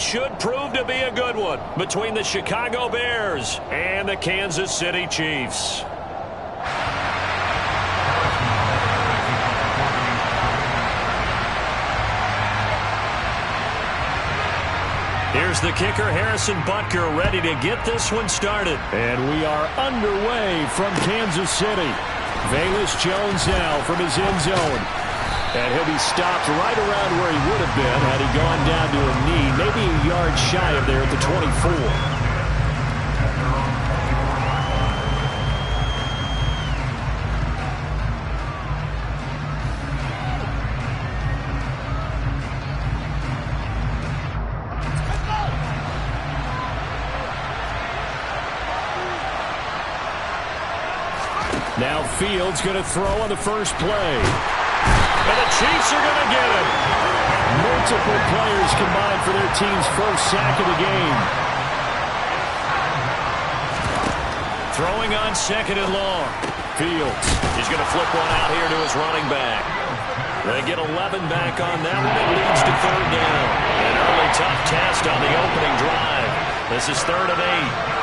should prove to be a good one between the Chicago Bears and the Kansas City Chiefs. Here's the kicker, Harrison Butker, ready to get this one started. And we are underway from Kansas City. Velus Jones now from his end zone. And he'll be stopped right around where he would have been had he gone down to a knee, maybe a yard shy of there at the 24. Now Fields going to throw on the first play. And the Chiefs are going to get it. Multiple players combined for their team's first sack of the game. Throwing on second and long. Fields. He's going to flip one out here to his running back. They get 11 back on that one. It leads to third down. An early tough test on the opening drive. This is 3rd and 8.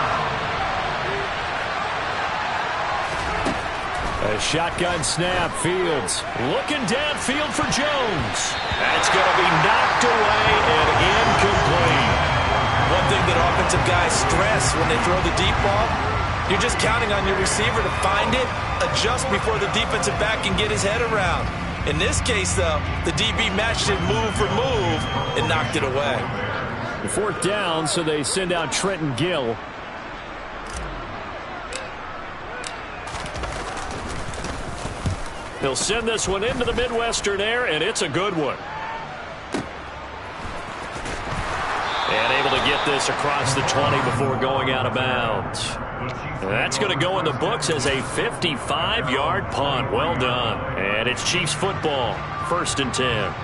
A shotgun snap, Fields. Looking downfield for Jones. That's going to be knocked away and incomplete. One thing that offensive guys stress when they throw the deep ball, you're just counting on your receiver to find it, adjust before the defensive back can get his head around. In this case, though, the DB matched it move for move and knocked it away. The 4th down, so they send out Trenton Gill. He'll send this one into the Midwestern air, and it's a good one. And able to get this across the 20 before going out of bounds. That's going to go in the books as a 55-yard punt. Well done. And it's Chiefs football, 1st and 10.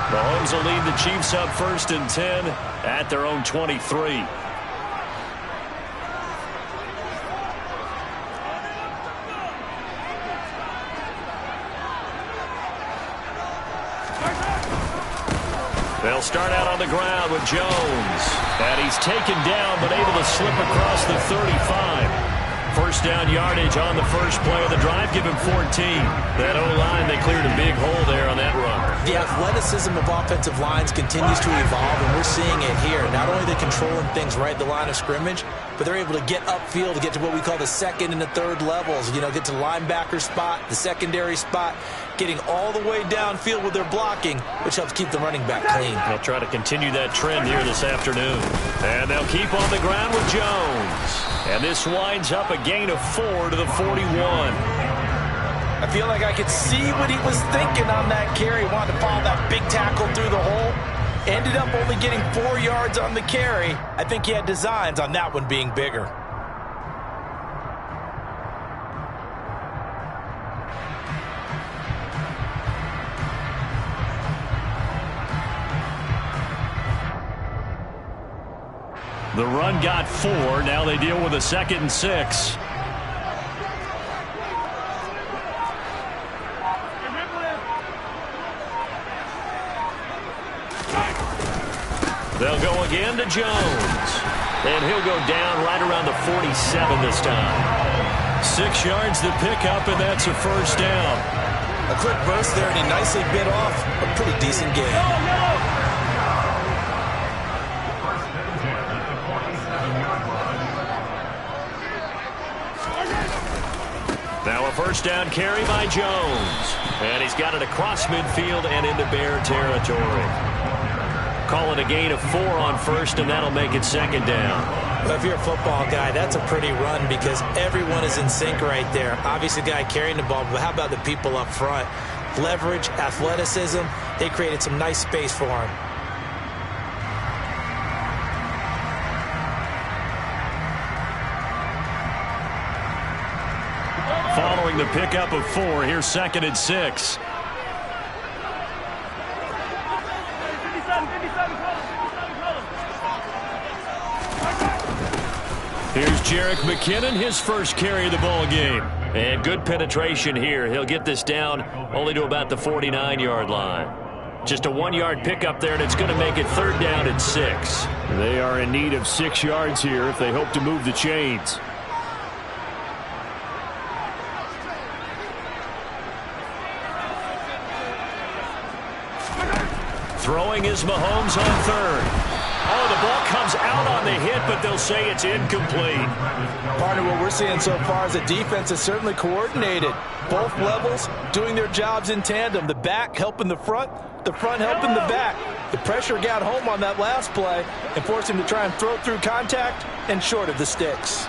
Mahomes will lead the Chiefs up 1st and 10 at their own 23. They'll start out on the ground with Jones. And he's taken down but able to slip across the 35. First down yardage on the first play of the drive. Give him 14. That O-line, they cleared a big hole there on that run. The athleticism of offensive lines continues to evolve, and we're seeing it here. Not only are they controlling things right at the line of scrimmage, but they're able to get upfield to get to what we call the 2nd and the 3rd levels. You know, get to the linebacker spot, the secondary spot, getting all the way downfield with their blocking, which helps keep the running back clean. They'll try to continue that trend here this afternoon. And they'll keep on the ground with Jones. And this winds up a gain of 4 to the 41. I feel like I could see what he was thinking on that carry. Wanted to follow that big tackle through the hole. Ended up only getting 4 yards on the carry. I think he had designs on that one being bigger. The run got 4. Now they deal with a 2nd and 6. They'll go again to Jones. And he'll go down right around the 47 this time. 6 yards to pick up, and that's a first down. A quick burst there, and he nicely bit off a pretty decent gain. Now a first down carry by Jones. And he's got it across midfield and into Bear territory. Call it a gain of 4 on first, and that'll make it 2nd down. Well, if you're a football guy, that's a pretty run because everyone is in sync right there. Obviously, the guy carrying the ball, but how about the people up front? Leverage, athleticism, they created some nice space for him. Following the pickup of 4, here's 2nd and 6. Here's Jerick McKinnon, his first carry of the ball game. And good penetration here. He'll get this down only to about the 49-yard line. Just a 1-yard pickup there, and it's going to make it 3rd down and 6. They are in need of 6 yards here if they hope to move the chains. Throwing is Mahomes on 3rd. Oh, the ball comes out on the hit, but they'll say it's incomplete. Partner, what we're seeing so far is the defense is certainly coordinated. Both levels doing their jobs in tandem. The back helping the front helping the back. The pressure got home on that last play and forced him to try and throw through contact and short of the sticks.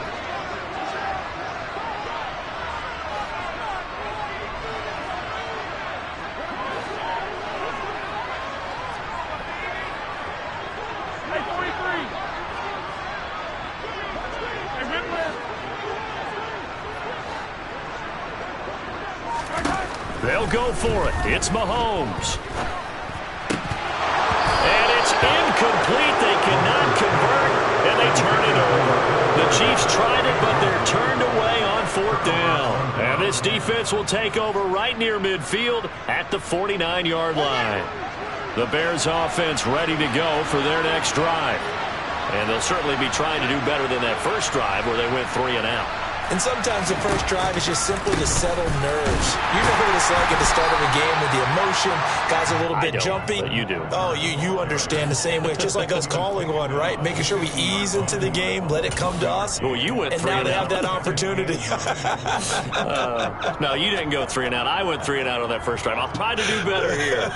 They'll go for it. It's Mahomes. And it's incomplete. They cannot convert, and they turn it over. The Chiefs tried it, but they're turned away on 4th down. And this defense will take over right near midfield at the 49-yard line. The Bears offense ready to go for their next drive. And they'll certainly be trying to do better than that first drive where they went 3 and out. And sometimes the first drive is just simply to settle nerves. You know what it's like at the start of a game with the emotion, guys a little bit jumpy. But you do. Oh, you understand the same way. It's just like us calling one, right? Making sure we ease into the game, let it come to us. Well, you went 3 and out. And now they have that opportunity. No, you didn't go 3 and out. I went 3 and out on that first drive. I'll try to do better here.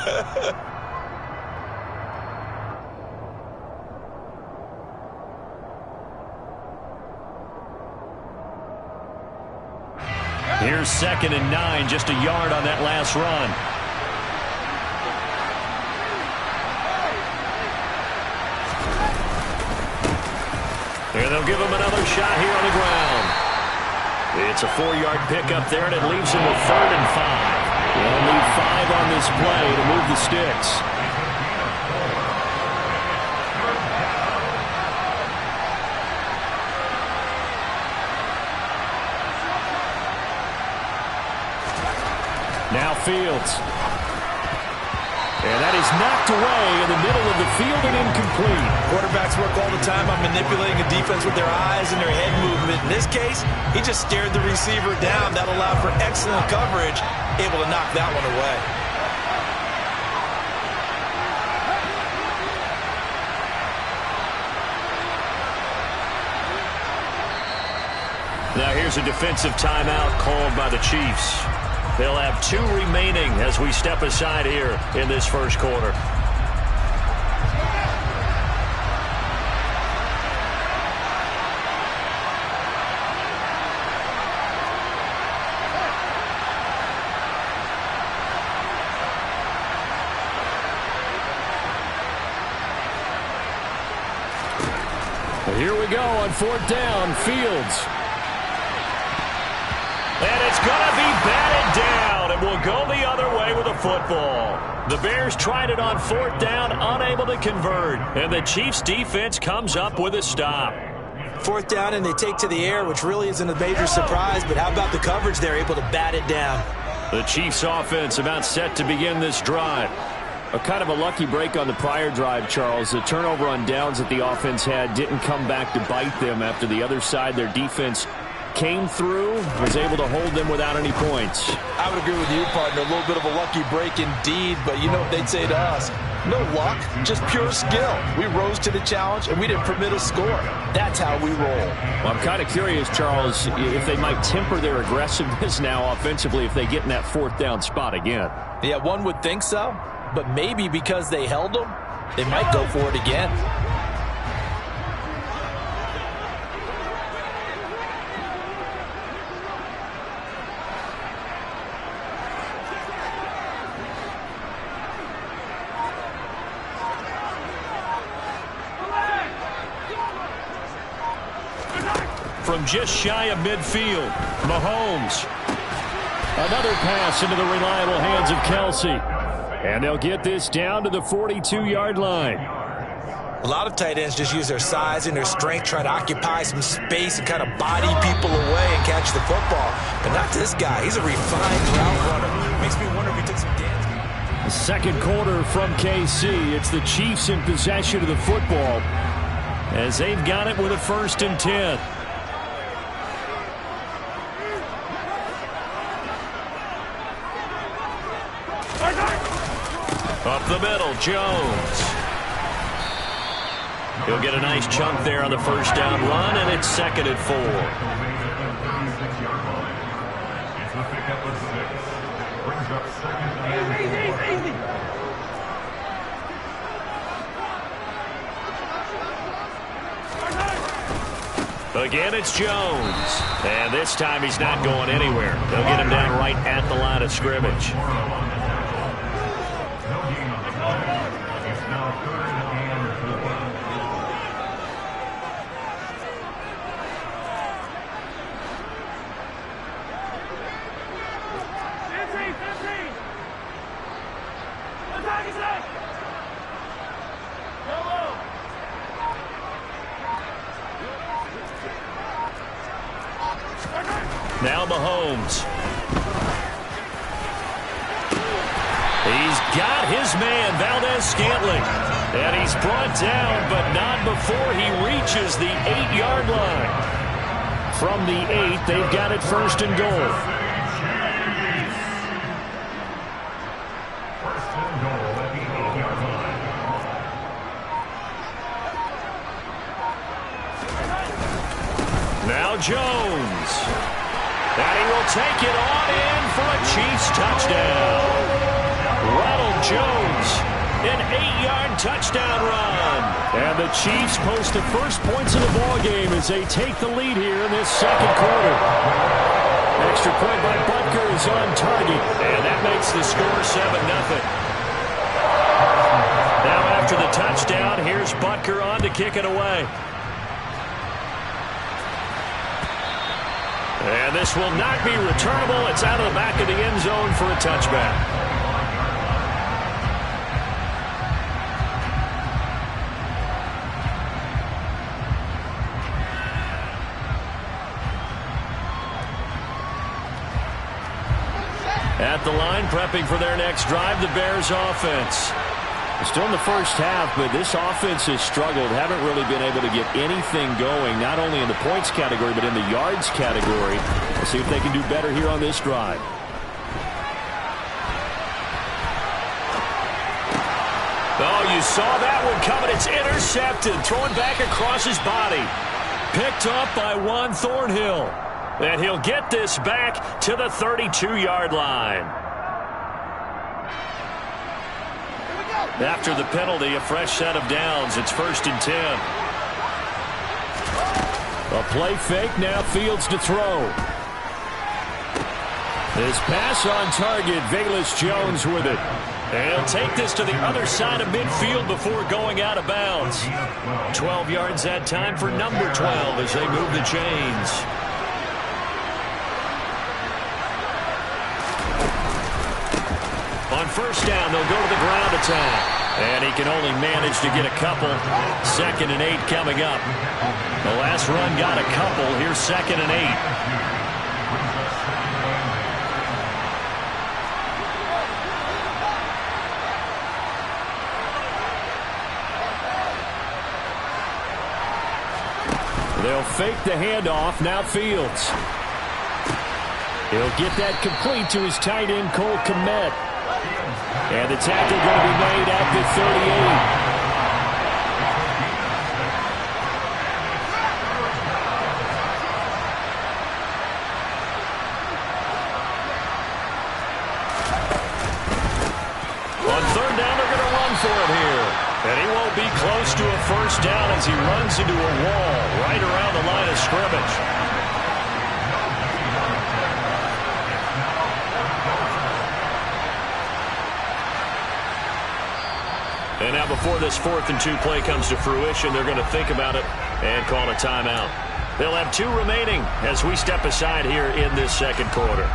Here's 2nd and 9, just a yard on that last run. And they'll give him another shot here on the ground. It's a 4-yard pickup there, and it leaves him with 3rd and 5. They'll need 5 on this play to move the sticks. Now Fields. And that is knocked away in the middle of the field and incomplete. Quarterbacks work all the time on manipulating a defense with their eyes and their head movement. In this case, he just stared the receiver down. That allowed for excellent coverage, able to knock that one away. Now here's a defensive timeout called by the Chiefs. They'll have 2 remaining as we step aside here in this first quarter. Here we go on 4th down. Fields. And it's going to be batted down, and will go the other way with a football. The Bears tried it on 4th down, unable to convert. And the Chiefs' defense comes up with a stop. 4th down, and they take to the air, which really isn't a major surprise. But how about the coverage there, able to bat it down? The Chiefs' offense about set to begin this drive. A kind of a lucky break on the prior drive, Charles. The turnover on downs that the offense had didn't come back to bite them after the other side. Their defense came through, was able to hold them without any points. I would agree with you, partner. A little bit of a lucky break indeed, but you know what they'd say to us. No luck, just pure skill. We rose to the challenge, and we didn't permit a score. That's how we roll. Well, I'm kind of curious, Charles, if they might temper their aggressiveness now offensively if they get in that 4th down spot again. Yeah, one would think so, but maybe because they held them, they might go for it again. From just shy of midfield, Mahomes. Another pass into the reliable hands of Kelsey. And they'll get this down to the 42-yard line. A lot of tight ends just use their size and their strength, try to occupy some space and kind of body people away and catch the football. But not this guy. He's a refined route runner. Makes me wonder if he took some damage. The second quarter from KC. It's the Chiefs in possession of the football as they've got it with a 1st and 10. Up the middle, Jones. He'll get a nice chunk there on the 1st down run, and it's 2nd and 4. Again, it's Jones. And this time he's not going anywhere. They'll get him down right at the line of scrimmage. Now Mahomes. He's got his man, Valdez-Scantling. And he's brought down, but not before he reaches the 8-yard line. From the 8, they've got it 1st and goal. Now Jones. And he will take it on in for a Chiefs touchdown. Ronald Jones, an 8-yard touchdown run. And the Chiefs post the first points of the ballgame as they take the lead here in this second quarter. Extra point by Butker is on target. And that makes the score 7-0. Now after the touchdown, here's Butker on to kick it away. And this will not be returnable. It's out of the back of the end zone for a touchback. At the line, prepping for their next drive, the Bears offense. Still in the first half, but this offense has struggled. Haven't really been able to get anything going, not only in the points category, but in the yards category. We'll see if they can do better here on this drive. Oh, you saw that one coming. It's intercepted. Throwing back across his body. Picked up by Juan Thornhill. And he'll get this back to the 32-yard line. After the penalty, a fresh set of downs. It's 1st and 10. A play fake, now Fields to throw. His pass on target, Velus Jones with it. And he'll take this to the other side of midfield before going out of bounds. 12 yards that time for number 12 as they move the chains. On 1st down, they'll go to the ground attack. And he can only manage to get a couple. 2nd and 8 coming up. The last run got a couple. Here's 2nd and 8. They'll fake the handoff. Now Fields. He'll get that complete to his tight end, Cole Kmet. And the tackle going to be made at the 38. On 3rd down, they're going to run for it here. And he won't be close to a 1st down as he runs into a wall right around the line of scrimmage. And now before this 4th and 2 play comes to fruition, they're going to think about it and call a timeout. They'll have 2 remaining as we step aside here in this second quarter.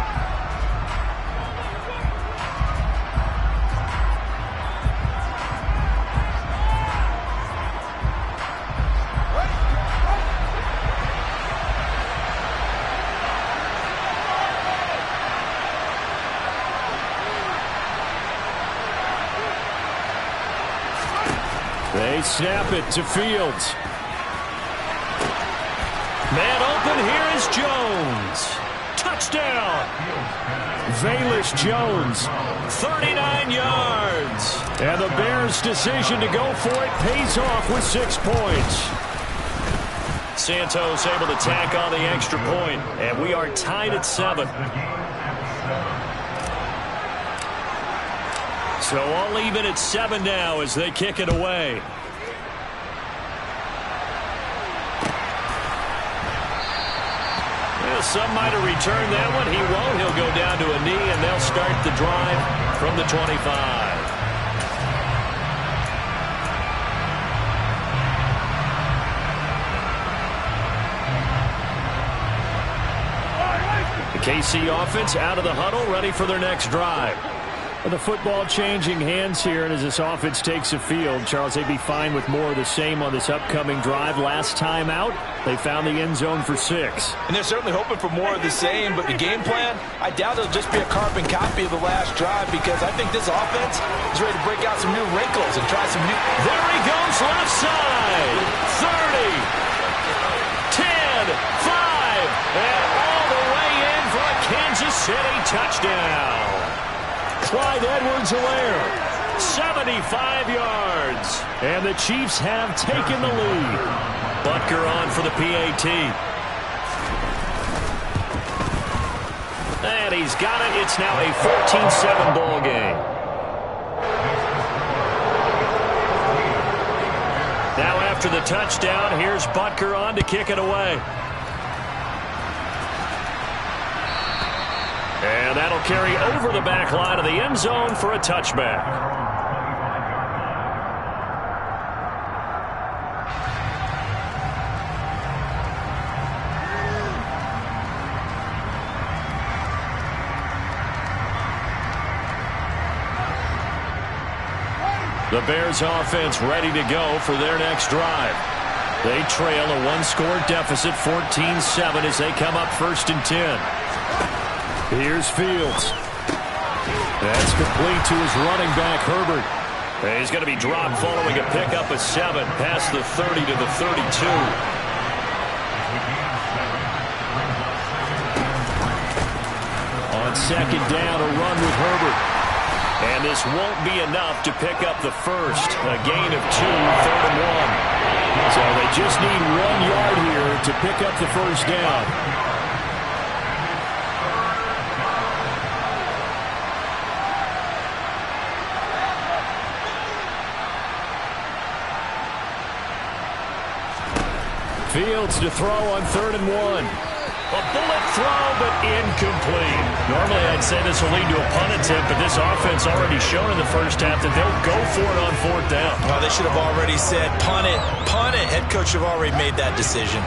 They snap it to Fields. Man open, here is Jones. Touchdown. Velus Jones. 39 yards. And the Bears' decision to go for it pays off with 6 points. Santos able to tack on the extra point, and we are tied at 7. So all even at 7 now as they kick it away. Well, some might have returned that one. He won't. He'll go down to a knee, and they'll start the drive from the 25. The KC offense out of the huddle, ready for their next drive. Well, the football changing hands here, and as this offense takes the field, Charles, they'd be fine with more of the same on this upcoming drive. Last time out, they found the end zone for 6. And they're certainly hoping for more of the same, but the game plan, I doubt it'll just be a carbon copy of the last drive, because I think this offense is ready to break out some new wrinkles and try some new... There he goes, left side. 30, 10, 5, and all the way in for a Kansas City touchdown. Clyde Edwards-Helaire. 75 yards. And the Chiefs have taken the lead. Butker on for the PAT. And he's got it. It's now a 14-7 ball game. Now after the touchdown, here's Butker on to kick it away. And that'll carry over the back line of the end zone for a touchback. The Bears offense ready to go for their next drive. They trail a one-score deficit, 14-7, as they come up 1st and 10. Here's Fields. That's complete to his running back, Herbert. And he's going to be dropped following a pickup of 7 past the 30 to the 32. On 2nd down, a run with Herbert. And this won't be enough to pick up the first. A gain of 2, 3rd and 1. So they just need 1 yard here to pick up the first down. Fields to throw on 3rd and 1. A bullet throw, but incomplete. Normally, I'd say this will lead to a punt attempt, but this offense already shown in the first half that they'll go for it on 4th down. Well, they should have already said, punt it, punt it. Head coach have already made that decision.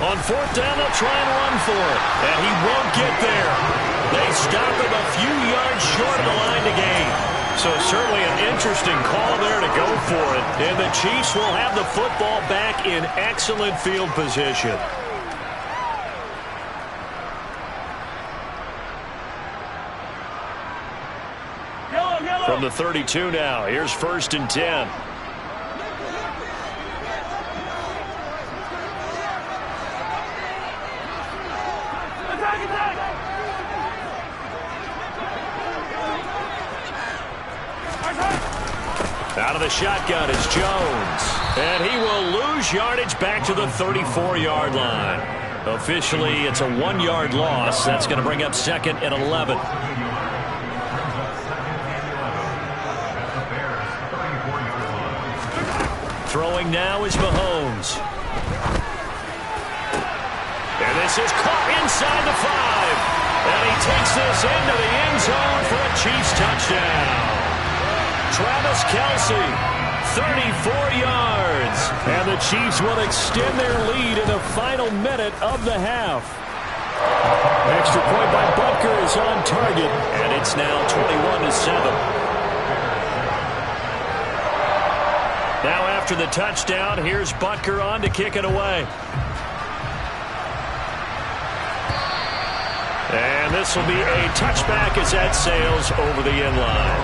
On 4th down, they'll try and run for it. And he won't get there. They stop him a few yards short of the line to gain. So certainly an interesting call there to go for it. And the Chiefs will have the football back in excellent field position. From the 32 now, here's 1st and 10. Out of the shotgun is Jones. And he will lose yardage back to the 34-yard line. Officially, it's a 1-yard loss. That's going to bring up 2nd and 11. Throwing now is Mahomes. And this is caught inside the 5. And he takes this into the end zone for a Chiefs touchdown. Travis Kelce, 34 yards. And the Chiefs will extend their lead in the final minute of the half. Extra point by Butker is on target. And it's now 21-7. Now after after the touchdown. Here's Butker on to kick it away. And this will be a touchback as that sails over the end line.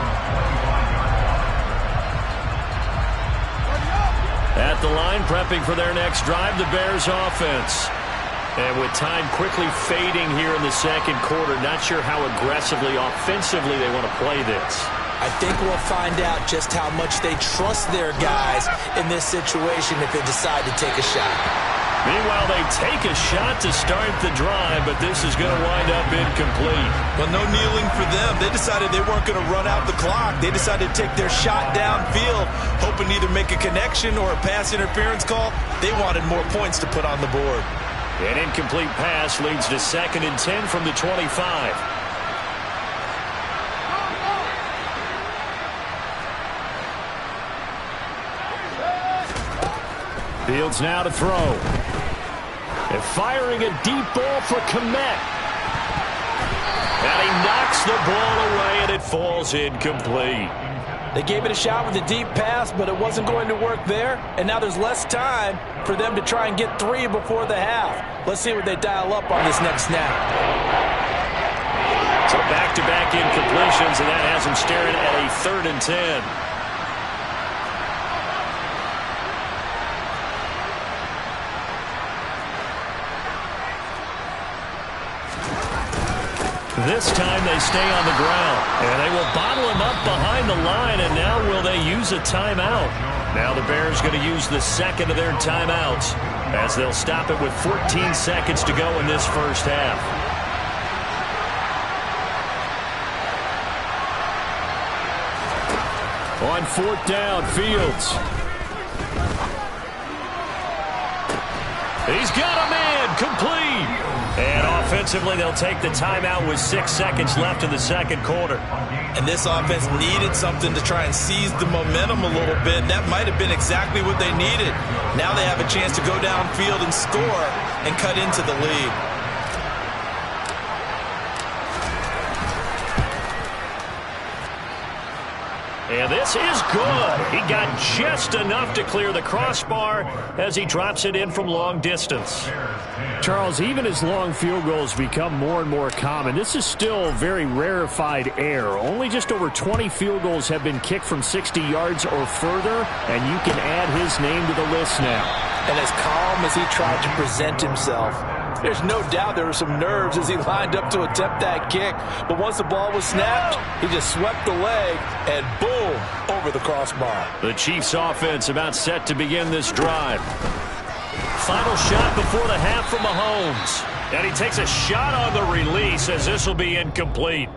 At the line, prepping for their next drive, the Bears offense. And with time quickly fading here in the second quarter, not sure how aggressively, offensively they want to play this. I think we'll find out just how much they trust their guys in this situation if they decide to take a shot. Meanwhile, they take a shot to start the drive, but this is going to wind up incomplete. Well, no kneeling for them. They decided they weren't going to run out the clock. They decided to take their shot downfield, hoping to either make a connection or a pass interference call. They wanted more points to put on the board. An incomplete pass leads to 2nd and 10 from the 25. Fields now to throw. And firing a deep ball for Kmet. And he knocks the ball away, and it falls incomplete. They gave it a shot with a deep pass, but it wasn't going to work there. And now there's less time for them to try and get 3 before the half. Let's see what they dial up on this next snap. So back-to-back incompletions, and that has them staring at a 3rd and 10. This time they stay on the ground, and they will bottle him up behind the line, and now will they use a timeout? Now the Bears going to use the 2nd of their timeouts as they'll stop it with 14 seconds to go in this first half. On 4th down, Fields. He's got a man, complete. And offensively, they'll take the timeout with 6 seconds left in the second quarter. And this offense needed something to try and seize the momentum a little bit. That might have been exactly what they needed. Now they have a chance to go downfield and score and cut into the lead. And this is good. He got just enough to clear the crossbar as he drops it in from long distance. Charles, even as long field goals become more and more common, this is still very rarefied air. Only just over 20 field goals have been kicked from 60 yards or further, and you can add his name to the list now. And as calm as he tried to present himself, there's no doubt there were some nerves as he lined up to attempt that kick. But once the ball was snapped, he just swept the leg and boom, over the crossbar. The Chiefs offense about set to begin this drive. Final shot before the half from Mahomes. And he takes a shot on the release as this will be incomplete.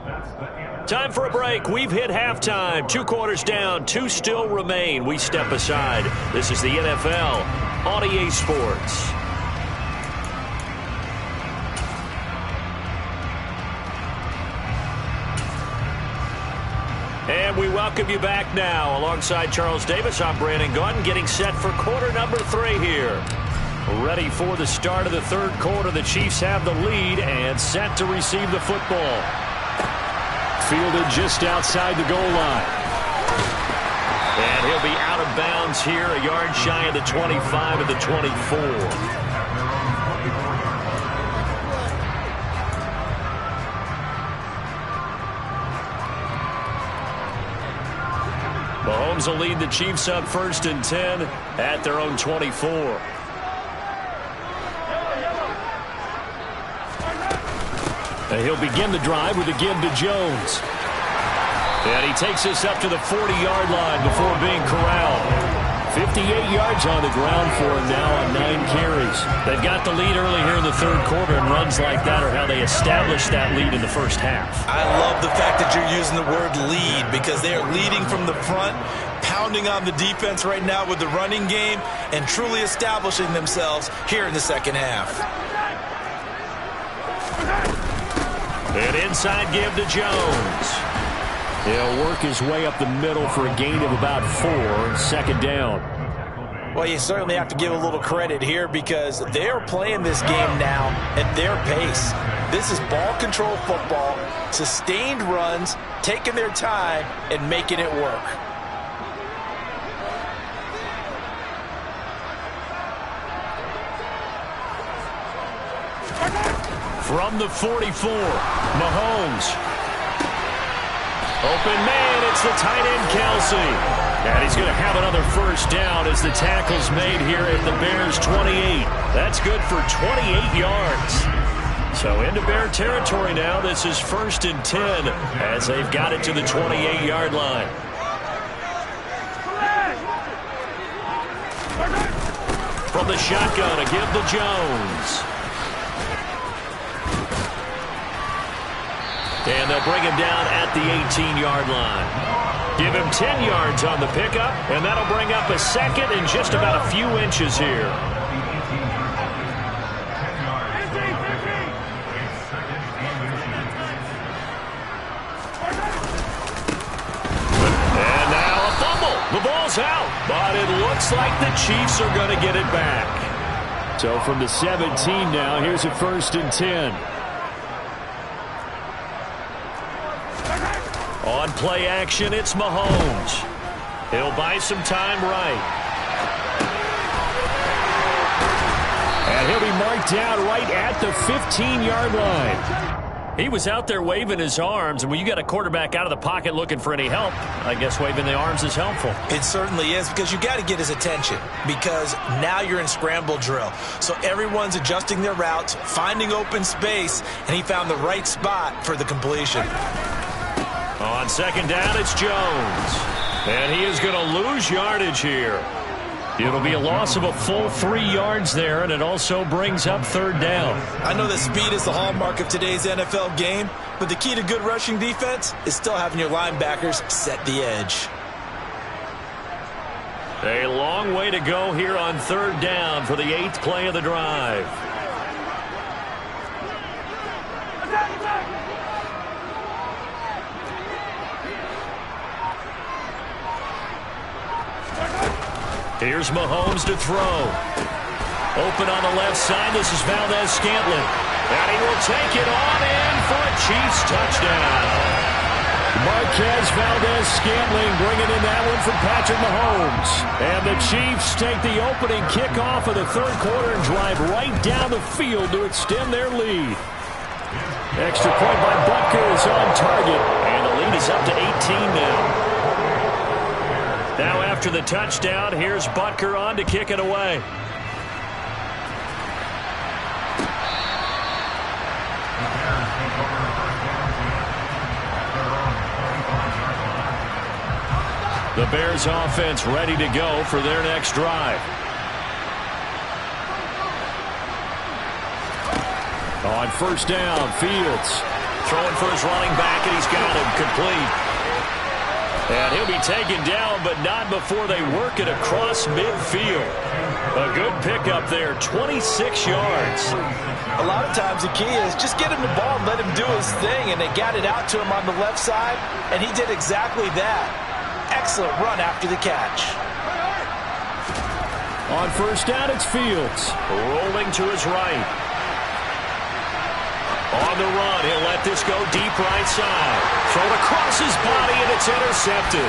Time for a break. We've hit halftime. 2 quarters down. 2 still remain. We step aside. This is the NFL on EA Sports. And we welcome you back now. Alongside Charles Davis, I'm Brandon Gaudin, getting set for quarter number 3 here. Ready for the start of the third quarter. The Chiefs have the lead and set to receive the football. Fielded just outside the goal line. And he'll be out of bounds here, a yard shy of the 25 at the 24. Mahomes will lead the Chiefs up 1st and 10 at their own 24. And he'll begin the drive with a give to Jones. And he takes this up to the 40-yard line before being corralled. 58 yards on the ground for him now on 9 carries. They've got the lead early here in the third quarter, and runs like that are how they established that lead in the first half. I love the fact that you're using the word lead because they are leading from the front, pounding on the defense right now with the running game, and truly establishing themselves here in the second half. An inside give to Jones. He'll work his way up the middle for a gain of about 4, 2nd down. Well, you certainly have to give a little credit here because they're playing this game now at their pace. This is ball control football, sustained runs, taking their time, and making it work. From the 44, Mahomes. Open man, it's the tight end, Kelsey. And he's going to have another first down as the tackle's made here at the Bears' 28. That's good for 28 yards. So into Bear territory now. This is 1st and 10 as they've got it to the 28-yard line. From the shotgun, a give to Jones. And they'll bring him down at the 18-yard line. Give him 10 yards on the pickup, and that'll bring up a second and just about a few inches here. And now a fumble. The ball's out, but it looks like the Chiefs are going to get it back. So from the 17 now, here's a 1st and 10. On play action, it's Mahomes. He'll buy some time right. And he'll be marked down right at the 15-yard line. He was out there waving his arms, and when you got a quarterback out of the pocket looking for any help, I guess waving the arms is helpful. It certainly is, because you got to get his attention, because now you're in scramble drill. So everyone's adjusting their routes, finding open space, and he found the right spot for the completion. On 2nd down, it's Jones. And he is going to lose yardage here. It'll be a loss of a full 3 yards there, and it also brings up 3rd down. I know that speed is the hallmark of today's NFL game, but the key to good rushing defense is still having your linebackers set the edge. A long way to go here on 3rd down for the 8th play of the drive. Here's Mahomes to throw. Open on the left side. This is Valdez-Scantling. And he will take it on in for a Chiefs touchdown. Marquez Valdez-Scantling bringing in that one from Patrick Mahomes. And the Chiefs take the opening kickoff of the 3rd quarter and drive right down the field to extend their lead. Extra point by Butker is on target. And the lead is up to 18 now. Now after the touchdown, here's Butker on to kick it away. The Bears offense ready to go for their next drive. On 1st down, Fields. Throwing for his running back, and he's got him complete. And he'll be taken down, but not before they work it across midfield. A good pickup there, 26 yards. A lot of times the key is just get him the ball and let him do his thing, and they got it out to him on the left side, and he did exactly that. Excellent run after the catch. On 1st down, it's Fields. Rolling to his right. On the run, he'll let this go deep right side. Thrown across his body, and it's intercepted.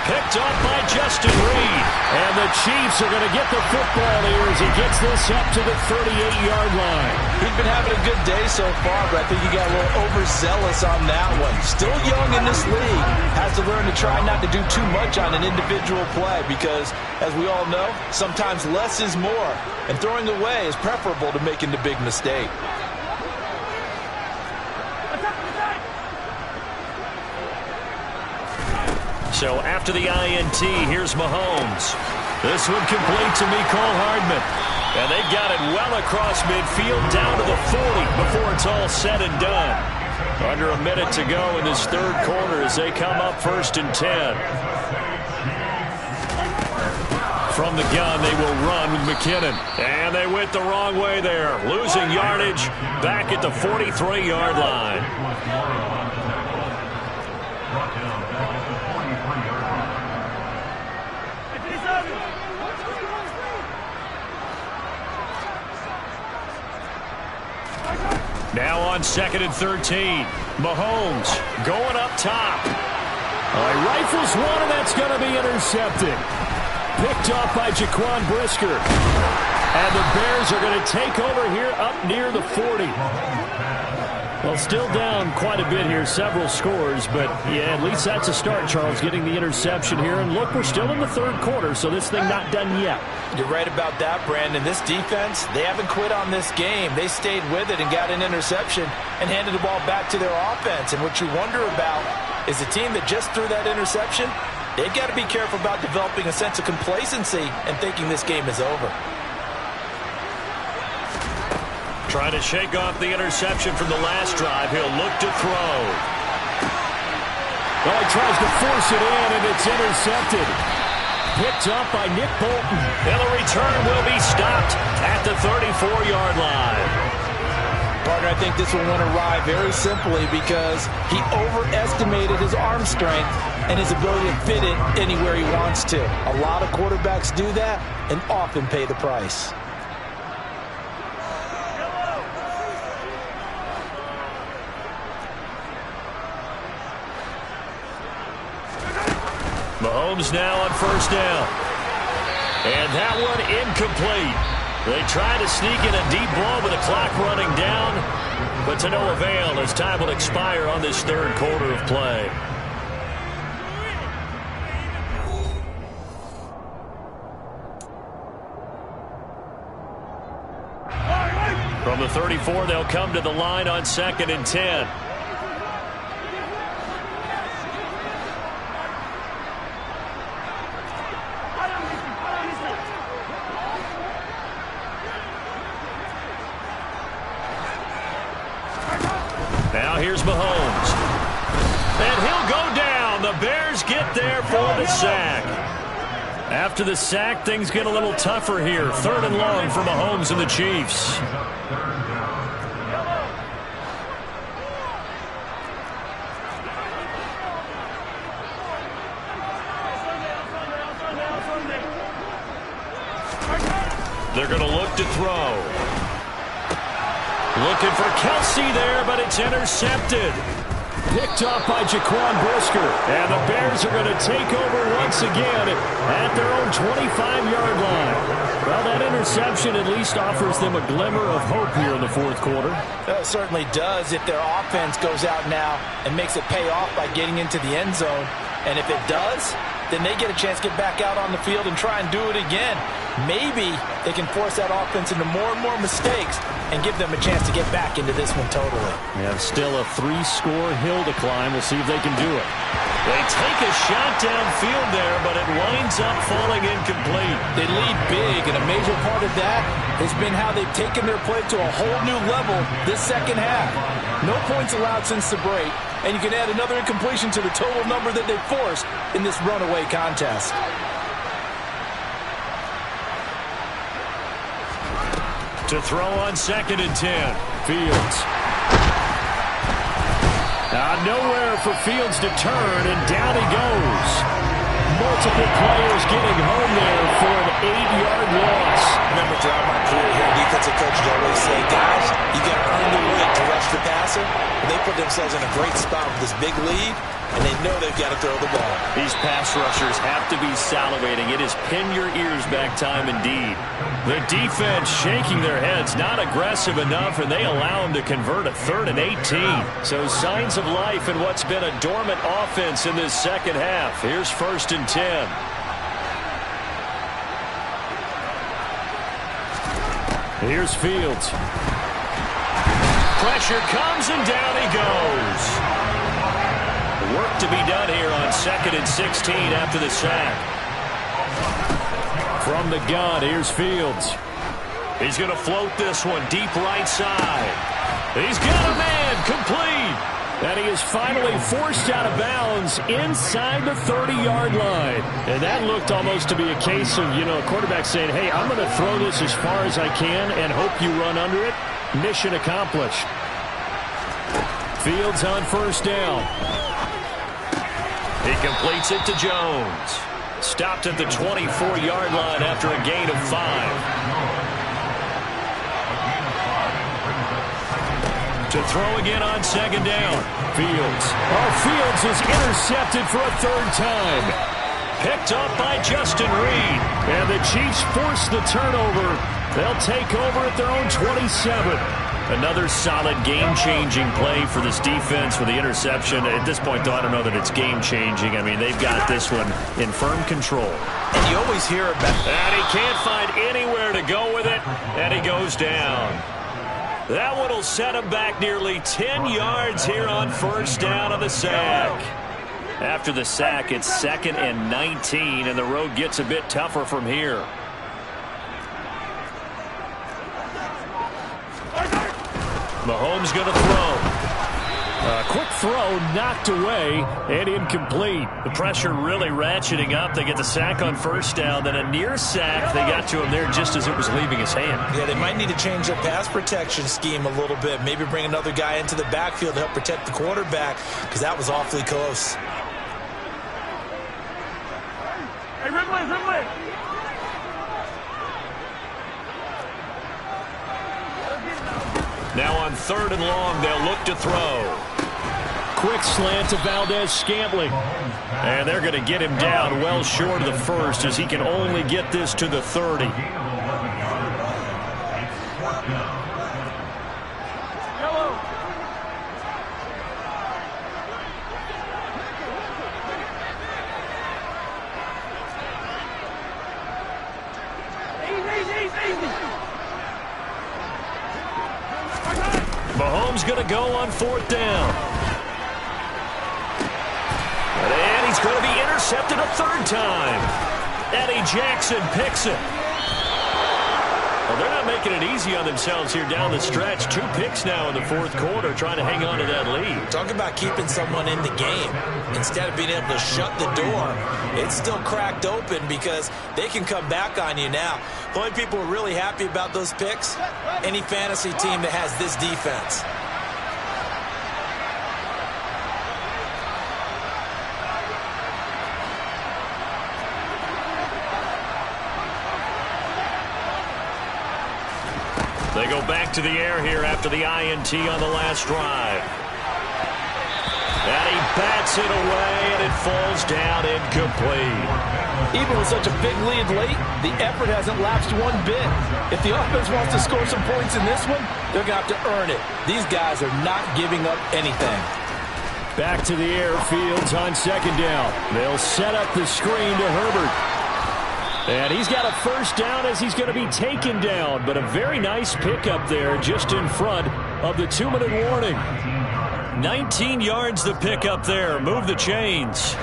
Picked up by Justin Reed. And the Chiefs are going to get the football here as he gets this up to the 38-yard line. He's been having a good day so far, but I think he got a little overzealous on that one. Still young in this league. Has to learn to try not to do too much on an individual play because, as we all know, sometimes less is more. And throwing away is preferable to making the big mistake. So after the INT, here's Mahomes. This one complete to Mecole Hardman. And they've got it well across midfield down to the 40 before it's all said and done. Under a minute to go in this 3rd quarter as they come up 1st and 10. From the gun, they will run with McKinnon. And they went the wrong way there. Losing yardage back at the 43-yard line. Now on 2nd and 13. Mahomes going up top. He rifles one, and that's going to be intercepted. Picked off by Jaquan Brisker. And the Bears are going to take over here up near the 40. Well, still down quite a bit here, several scores, but yeah, at least that's a start, Charles, getting the interception here. And look, we're still in the third quarter, so this thing not done yet. You're right about that, Brandon. This defense, they haven't quit on this game. They stayed with it and got an interception and handed the ball back to their offense. And what you wonder about is the team that just threw that interception, they've got to be careful about developing a sense of complacency and thinking this game is over. Trying to shake off the interception from the last drive. He'll look to throw. Well, he tries to force it in, and it's intercepted. Picked up by Nick Bolton. And the return will be stopped at the 34-yard line. Partner, I think this one went awry very simply because he overestimated his arm strength and his ability to fit it anywhere he wants to. A lot of quarterbacks do that and often pay the price. Mahomes now on first down. And that one incomplete. They try to sneak in a deep ball with the clock running down, but to no avail as time will expire on this third quarter of play. From the 34, they'll come to the line on 2nd and 10. Now here's Mahomes. And he'll go down. The Bears get there for the sack. After the sack, things get a little tougher here. 3rd and long for Mahomes and the Chiefs. They're going to look to throw. Looking for Kelsey there, but it's intercepted. Picked up by Jaquan Brisker. And the Bears are going to take over once again at their own 25-yard line. Well, that interception at least offers them a glimmer of hope here in the fourth quarter. It certainly does if their offense goes out now and makes it pay off by getting into the end zone. And if it does, then they get a chance to get back out on the field and try and do it again. Maybe they can force that offense into more and more mistakes and give them a chance to get back into this one totally. They have still a 3-score hill to climb. We'll see if they can do it. They take a shot downfield there, but it winds up falling incomplete. They lead big, and a major part of that has been how they've taken their play to a whole new level this second half. No points allowed since the break, and you can add another incompletion to the total number that they forced in this runaway contest. To throw on 2nd and 10. Fields. Nowhere for Fields to turn, and down he goes. Multiple players getting home there for an 8-yard loss. Remember, throughout my career here, defensive coaches always say, guys, you got to earn the right to rush the passer. And they put themselves in a great spot with this big lead, and they know they've got to throw the ball. These pass rushers have to be salivating. It is pin your ears back time indeed. The defense shaking their heads, not aggressive enough, and they allow them to convert a 3rd and 18. So signs of life in what's been a dormant offense in this second half. Here's 1st and 10. Here's Fields. Pressure comes, and down he goes. Work to be done here on 2nd and 16 after the sack. From the gun, here's Fields. He's going to float this one deep right side. He's got a man, complete. And he is finally forced out of bounds inside the 30-yard line. And that looked almost to be a case of, a quarterback saying, hey, I'm going to throw this as far as I can and hope you run under it. Mission accomplished. Fields on 1st down. He completes it to Jones. Stopped at the 24-yard line after a gain of 5. To throw again on 2nd down. Fields. Fields is intercepted for a 3rd time. Picked up by Justin Reed. And the Chiefs force the turnover They'll take over at their own 27. Another solid game-changing play for this defense with the interception. At this point, though, I don't know that it's game-changing. I mean, they've got this one in firm control. And you always hear about... And he can't find anywhere to go with it, and he goes down. That one will set him back nearly 10 yards here on first down on the sack. After the sack, it's 2nd and 19, and the road gets a bit tougher from here. Mahomes going to throw. A quick throw knocked away and incomplete. The pressure really ratcheting up. They get the sack on first down, then a near sack. They got to him there just as it was leaving his hand. Yeah, they might need to change their pass protection scheme a little bit. Maybe bring another guy into the backfield to help protect the quarterback, because that was awfully close. Hey, Ridley! Now on 3rd and long, they'll look to throw. Quick slant to Valdez-Scantling. And they're going to get him down well short of the first, as he can only get this to the 30. Mahomes going to go on 4th down. And he's going to be intercepted a 3rd time. Eddie Jackson picks it. Well, they're not making it easy on themselves here down the stretch. 2 picks now in the 4th quarter, trying to hang on to that lead. Talk about keeping someone in the game. Instead of being able to shut the door, it's still cracked open because they can come back on you now. The only people who are really happy about those picks, any fantasy team that has this defense. They go back to the air here after the INT on the last drive. And he bats it away, and it falls down incomplete. Even with such a big lead late, the effort hasn't lapsed one bit. If the offense wants to score some points in this one, they're going to have to earn it. These guys are not giving up anything. Back to the air, Fields on 2nd down. They'll set up the screen to Herbert. And he's got a first down as he's going to be taken down. But a very nice pickup there just in front of the 2-minute warning. 19 yards the pickup there. Move the chains.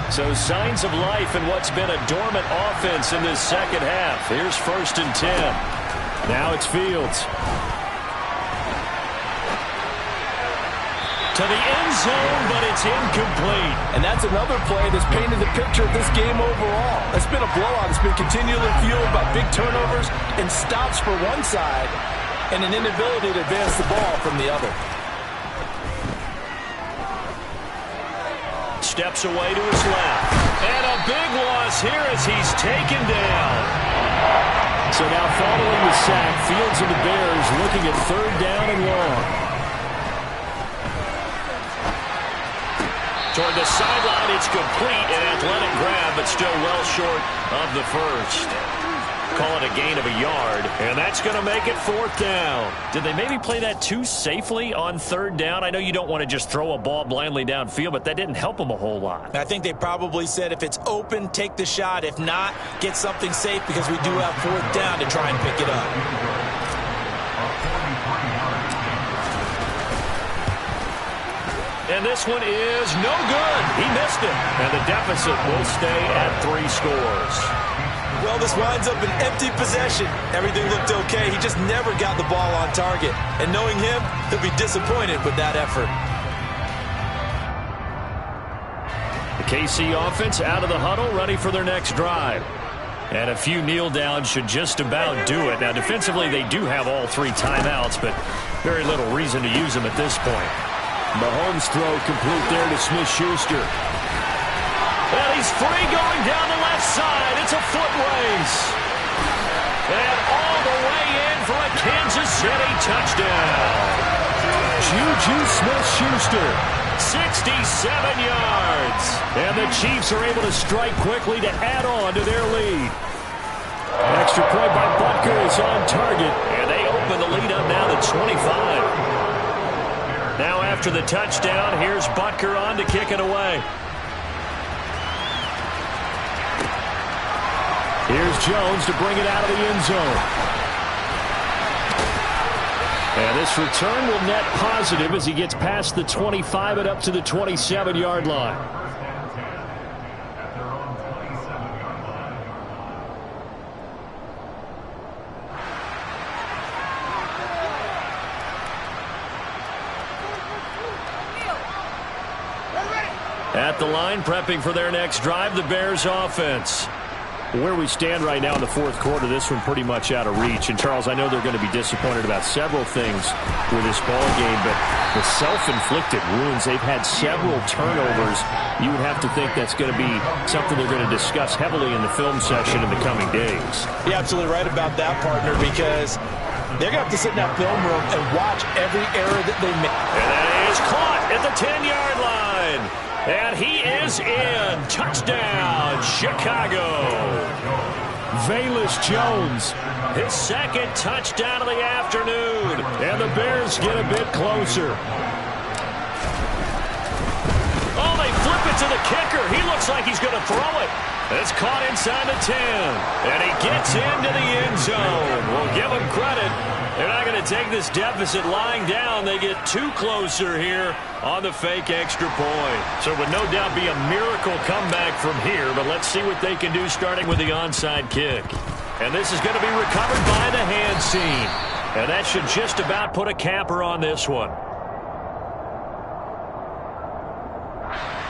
So signs of life in what's been a dormant offense in this second half. Here's 1st and 10. Now it's Fields. To the end zone, but it's incomplete. And that's another play that's painted the picture of this game overall. It's been a blowout. It's been continually fueled by big turnovers and stops for one side and an inability to advance the ball from the other. Steps away to his left. And a big loss here as he's taken down. So now following the sack, Fields and the Bears looking at 3rd down and long. Toward the sideline, it's complete. An athletic grab, but still well short of the first. Call it a gain of a yard, and that's going to make it 4th down. Did they maybe play that too safely on 3rd down? I know you don't want to just throw a ball blindly downfield, but that didn't help them a whole lot. I think they probably said if it's open, take the shot. If not, get something safe because we do have 4th down to try and pick it up. And this one is no good. He missed it. And the deficit will stay at 3 scores. Well, this winds up an empty possession. Everything looked okay. He just never got the ball on target. And knowing him, he'll be disappointed with that effort. The KC offense out of the huddle, ready for their next drive. And a few kneel downs should just about do it. Now, defensively, they do have all 3 timeouts, but very little reason to use them at this point. Mahomes throw complete there to Smith-Schuster. And he's free going down the left side. It's a foot race. And all the way in for a Kansas City touchdown. Juju Smith-Schuster. 67 yards. And the Chiefs are able to strike quickly to add on to their lead. Extra point by Butker is on target. And they open the lead up now to 25. Now after the touchdown, here's Butker on to kick it away. Here's Jones to bring it out of the end zone. And this return will net positive as he gets past the 25 and up to the 27-yard line. At the line, prepping for their next drive, the Bears offense. Where we stand right now in the fourth quarter, this one pretty much out of reach. And, Charles, I know they're going to be disappointed about several things with this ball game, but the self-inflicted wounds, they've had several turnovers. You would have to think that's going to be something they're going to discuss heavily in the film session in the coming days. You're absolutely right about that, partner, because they're going to have to sit in that film room and watch every error that they make. And that is caught at the 10-yard line. And he is in. Touchdown, Chicago. Velus Jones, his second touchdown of the afternoon. And the Bears get a bit closer. Oh, they flip it to the kicker. He looks like he's going to throw it. It's caught inside the 10. And he gets into the end zone. We'll give him credit. They're not going to take this deficit lying down. They get too closer here on the fake extra point. So it would no doubt be a miracle comeback from here, but let's see what they can do starting with the onside kick. And this is going to be recovered by the hand team. And that should just about put a capper on this one.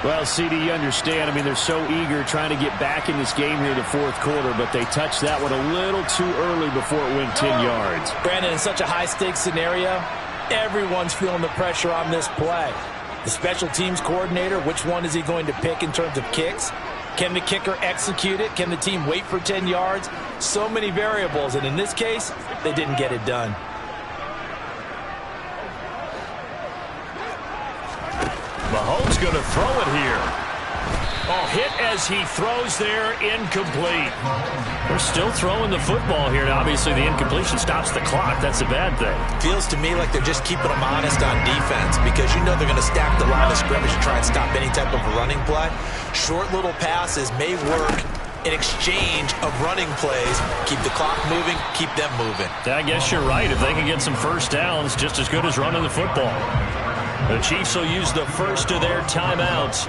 Well, CD, you understand. I mean, they're so eager trying to get back in this game here in the fourth quarter, but they touched that one a little too early before it went 10 yards. Brandon, in such a high-stakes scenario, everyone's feeling the pressure on this play. The special teams coordinator, which one is he going to pick in terms of kicks? Can the kicker execute it? Can the team wait for 10 yards? So many variables, and in this case, they didn't get it done. Mahomes going to throw it here. Oh, hit as he throws there, incomplete. They're still throwing the football here. Now, obviously, the incompletion stops the clock. That's a bad thing. Feels to me like they're just keeping them honest on defense because you know they're going to stack the line of scrimmage and try and stop any type of running play. Short little passes may work in exchange of running plays. Keep the clock moving, keep them moving. I guess you're right. If they can get some first downs, just as good as running the football. The Chiefs will use the first of their timeouts.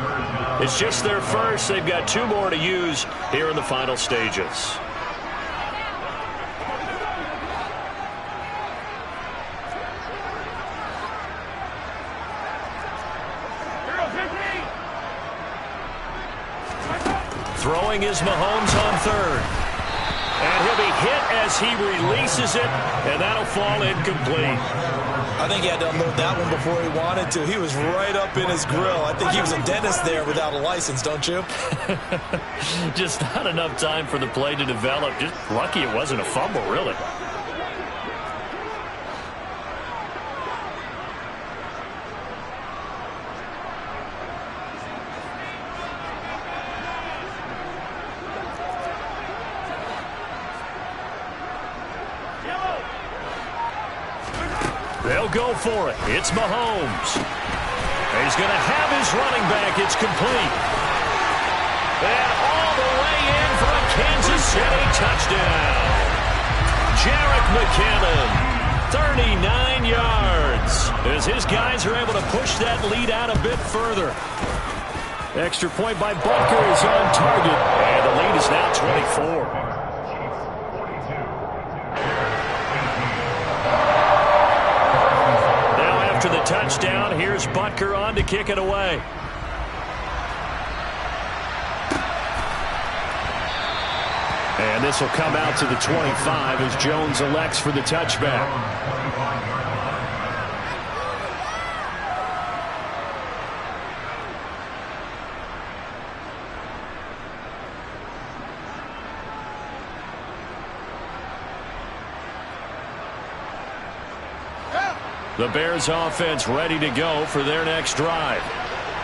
It's just their first. They've got two more to use here in the final stages. Throwing is Mahomes on third. And he'll be hit as he releases it, and that'll fall incomplete. I think he had to unload that one before he wanted to. He was right up in his grill. I think he was a dentist there without a license, don't you? Just not enough time for the play to develop. Just lucky it wasn't a fumble, really. They'll go for it. It's Mahomes. He's going to have his running back. It's complete. And all the way in for a Kansas City touchdown. Jerick McKinnon, 39 yards. As his guys are able to push that lead out a bit further. Extra point by Butker is on target. And the lead is now 24. To the touchdown, here's Butker on to kick it away. And this will come out to the 25 as Jones elects for the touchback. The Bears offense ready to go for their next drive.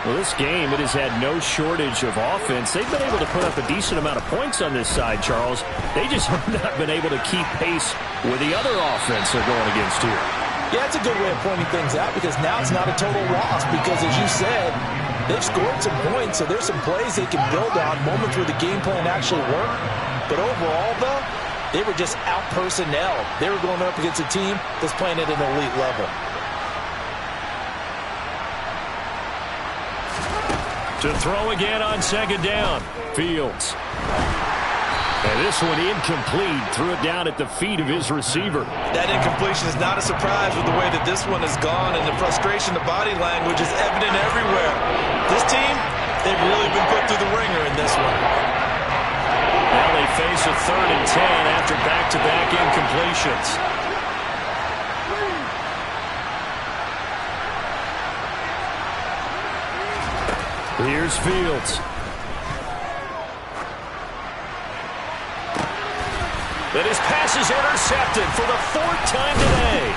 Well, this game, it has had no shortage of offense. They've been able to put up a decent amount of points on this side, Charles. They just have not been able to keep pace with the other offense they're going against here. Yeah, that's a good way of pointing things out because now it's not a total loss because, as you said, they've scored some points, so there's some plays they can build on, moments where the game plan actually worked. But overall, though, they were just out-personnel. They were going up against a team that's playing at an elite level. To throw again on second down. Fields. And this one incomplete. Threw it down at the feet of his receiver. That incompletion is not a surprise with the way that this one has gone, and the frustration, the body language is evident everywhere. This team, they've really been put through the ringer in this one. Now they face a 3rd and 10 after back-to-back incompletions. Here's Fields. And his pass is intercepted for the 4th time today.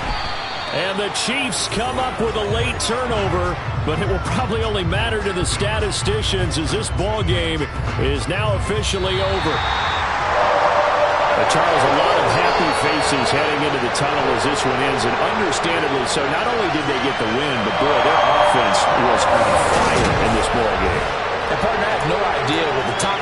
And the Chiefs come up with a late turnover, but it will probably only matter to the statisticians as this ball game is now officially over. Charles, a lot of happy faces heading into the tunnel as this one ends, and understandably so. Not only did they get the win, but boy, their offense was on fire in this ball game. And partner, I have no idea what the top.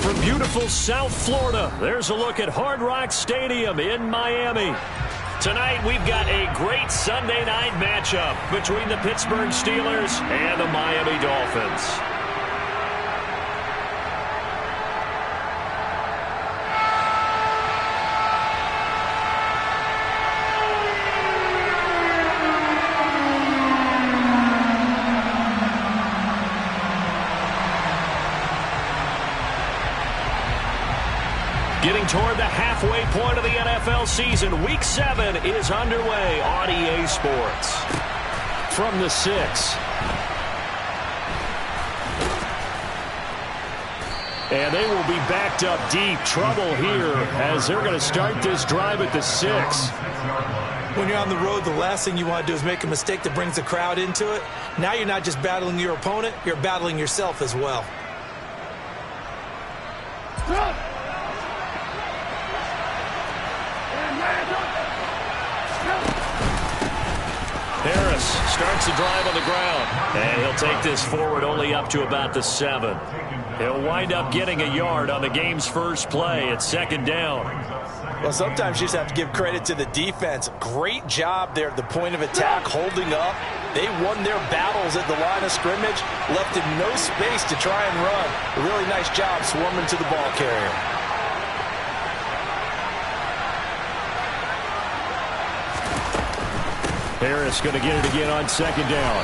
From beautiful South Florida, there's a look at Hard Rock Stadium in Miami. Tonight, we've got a great Sunday night matchup between the Pittsburgh Steelers and the Miami Dolphins. Getting toward the halfway point of the NFL season, Week 7 is underway on EA Sports. from the 6. And they will be backed up deep. Trouble here as they're going to start this drive at the 6. When you're on the road, the last thing you want to do is make a mistake that brings the crowd into it. Now you're not just battling your opponent, you're battling yourself as well. Harris starts the drive on the ground. And he'll take this forward only up to about the 7. He'll wind up getting a yard on the game's first play at 2nd down. Well, sometimes you just have to give credit to the defense. Great job there at the point of attack, holding up. They won their battles at the line of scrimmage, left in no space to try and run. A really nice job swarming to the ball carrier. Harris going to get it again on 2nd down.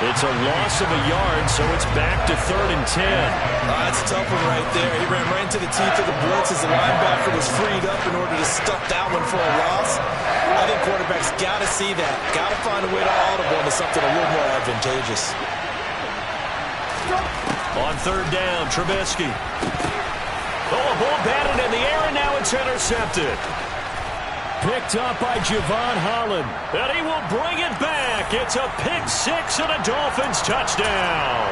It's a loss of a yard, so it's back to 3rd and 10. That's a tough one right there. He ran right into the teeth of the blitz as the linebacker was freed up in order to stuff that one for a loss. I think quarterbacks got to see that. Got to find a way to audible into something a little more advantageous. On 3rd down, Trubisky. Oh, a ball batted in the air, and now it's intercepted. Picked up by Javon Holland. And he will bring it back. It's a pick 6 and a Dolphins touchdown.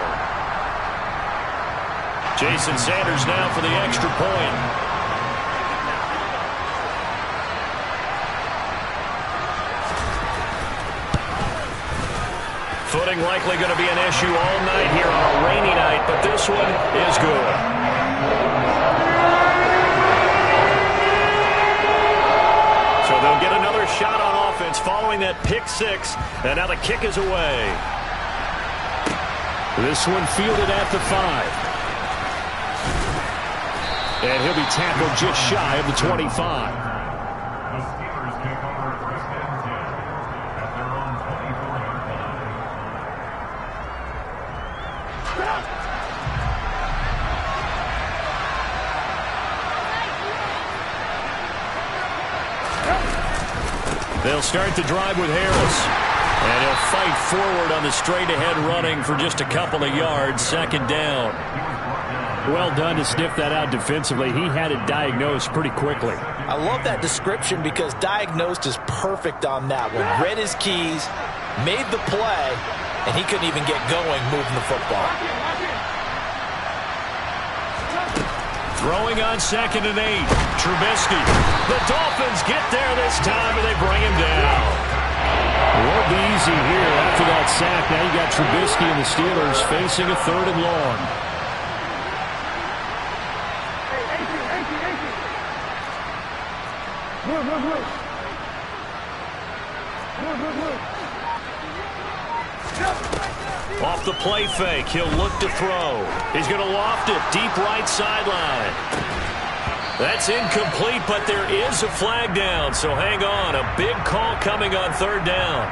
Jason Sanders now for the extra point. Footing likely going to be an issue all night here on a rainy night, but this one is good. They'll get another shot on offense following that pick 6, and now the kick is away. This one fielded at the 5. And he'll be tackled just shy of the 25. They'll start the drive with Harris. And he'll fight forward on the straight-ahead running for just a couple of yards. 2nd down. Well done to sniff that out defensively. He had it diagnosed pretty quickly. I love that description because diagnosed is perfect on that one. Read his keys, made the play, and he couldn't even get going moving the football. Throwing on 2nd and 8. Trubisky. The Dolphins get there this time, and they bring him down. Won't be easy here after that sack. Now you got Trubisky and the Steelers facing a 3rd and long. Off the play fake, he'll look to throw. He's going to loft it deep right sideline. That's incomplete, but there is a flag down, so hang on. A big call coming on 3rd down.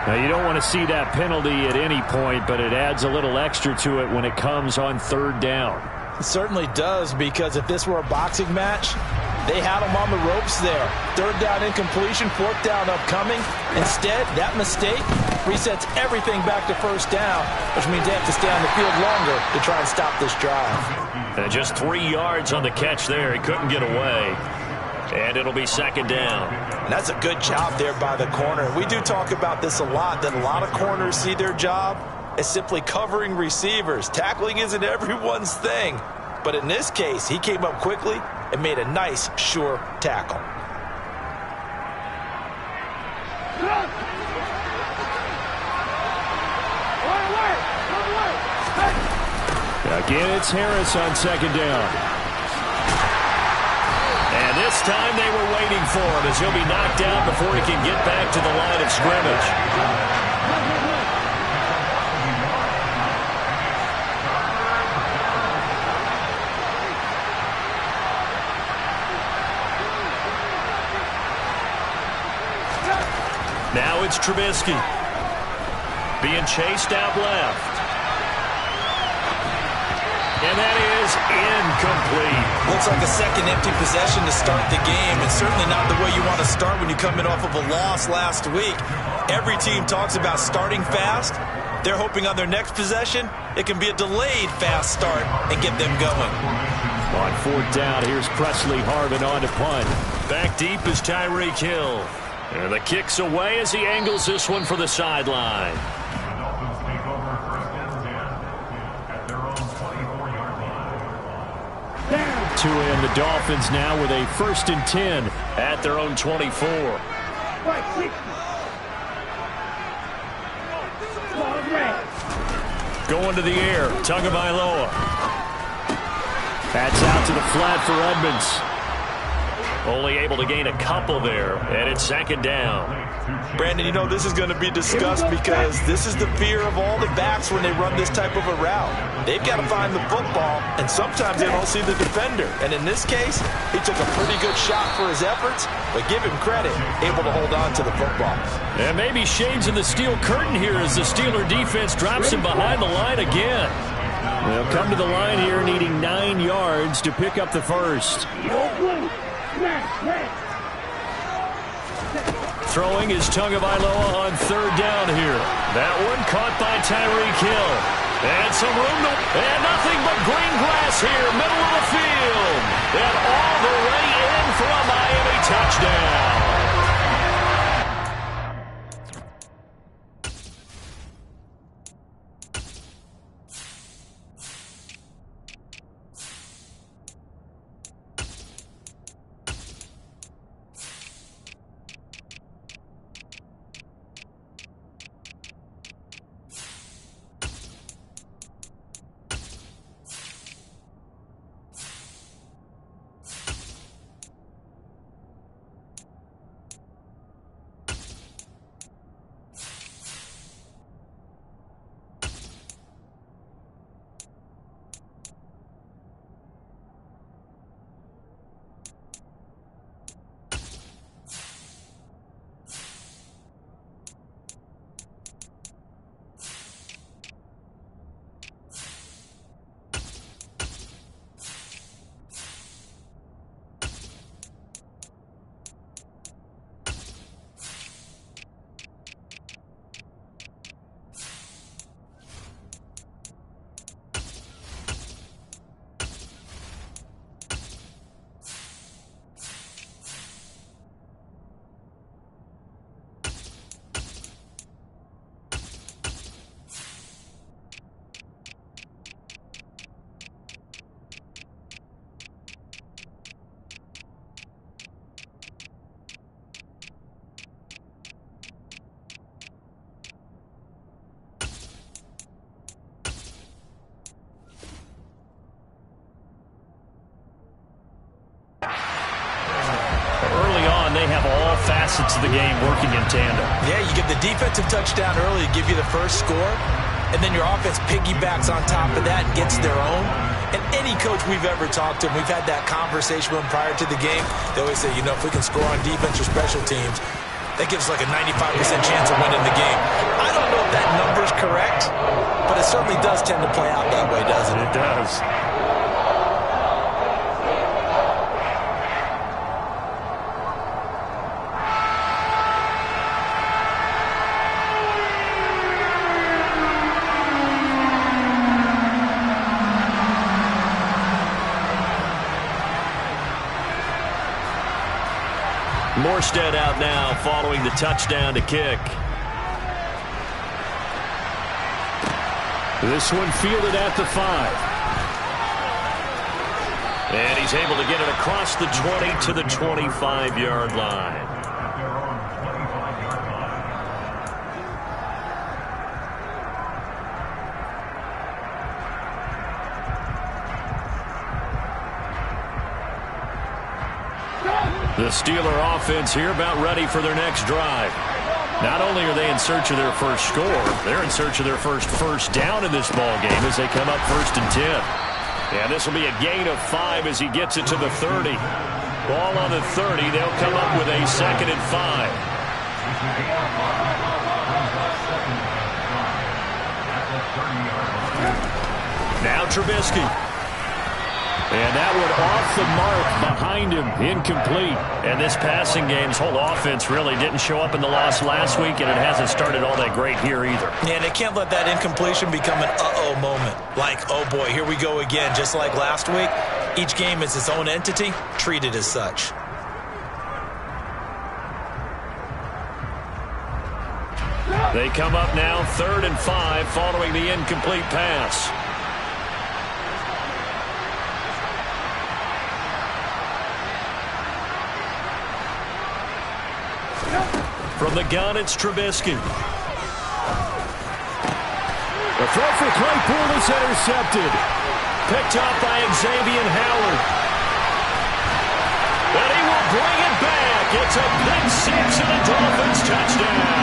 Now, you don't want to see that penalty at any point, but it adds a little extra to it when it comes on 3rd down. It certainly does, because if this were a boxing match, they had him on the ropes there. 3rd down incompletion, 4th down upcoming. Instead, that mistake resets everything back to 1st down, which means they have to stay on the field longer to try and stop this drive. And just 3 yards on the catch there. He couldn't get away. And it'll be 2nd down. And that's a good job there by the corner. We do talk about this a lot, that a lot of corners see their job as simply covering receivers. Tackling isn't everyone's thing. But in this case, he came up quickly and made a nice, sure tackle. Again, it's Harris on 2nd down. And this time they were waiting for him as he'll be knocked down before he can get back to the line of scrimmage. Now it's Trubisky being chased out left. And that is incomplete. Looks like a second empty possession to start the game, and certainly not the way you want to start when you come in off of a loss last week. Every team talks about starting fast. They're hoping on their next possession, it can be a delayed fast start and get them going. On fourth down, here's Presley Harvin on to punt. Back deep is Tyreek Hill. And the kick's away as he angles this one for the sideline. Two in, the Dolphins now with a 1st and 10 at their own 24. Going to the air, Tagovailoa. That's out to the flat for Edmonds. Only able to gain a couple there, and it's 2nd down. Brandon, you know this is going to be discussed because this is the fear of all the backs when they run this type of a route. They've got to find the football, and sometimes they don't see the defender. And in this case, he took a pretty good shot for his efforts, but give him credit, able to hold on to the football. And maybe shades in the steel curtain here as the Steeler defense drops him behind the line again. They'll come to the line here needing 9 yards to pick up the first. Throwing is Tagovailoa on 3rd down here. That one caught by Tyreek Hill. And some room to... And nothing but green grass here, middle of the field. And all the way in for a Miami touchdown. They have all facets of the game working in tandem. Yeah, you get the defensive touchdown early to give you the first score, and then your offense piggybacks on top of that and gets their own. And any coach we've ever talked to, we've had that conversation with them prior to the game. They always say, you know, if we can score on defense or special teams, that gives us like a 95% chance of winning the game. I don't know if that number's correct, but it certainly does tend to play out that way, doesn't it? It does. Morstead out now following the touchdown to kick. This one fielded at the 5. And he's able to get it across the 20 to the 25-yard line. The Steeler offense here about ready for their next drive. Not only are they in search of their first score, they're in search of their first down in this ball game as they come up 1st and 10. And this will be a gain of 5 as he gets it to the 30. Ball on the 30. They'll come up with a 2nd and 5. Now Trubisky. And that one off the mark behind him, incomplete. And this passing game's whole offense really didn't show up in the loss last week, and it hasn't started all that great here either. Yeah, and they can't let that incompletion become an uh-oh moment. Like, oh boy, here we go again, just like last week. Each game is its own entity, treated as such. They come up now 3rd and 5 following the incomplete pass. From the gun, it's Trubisky. The throw for Claypool is intercepted. Picked up by Xavier Howard. And he will bring it back. It's a pick six and a Dolphins touchdown.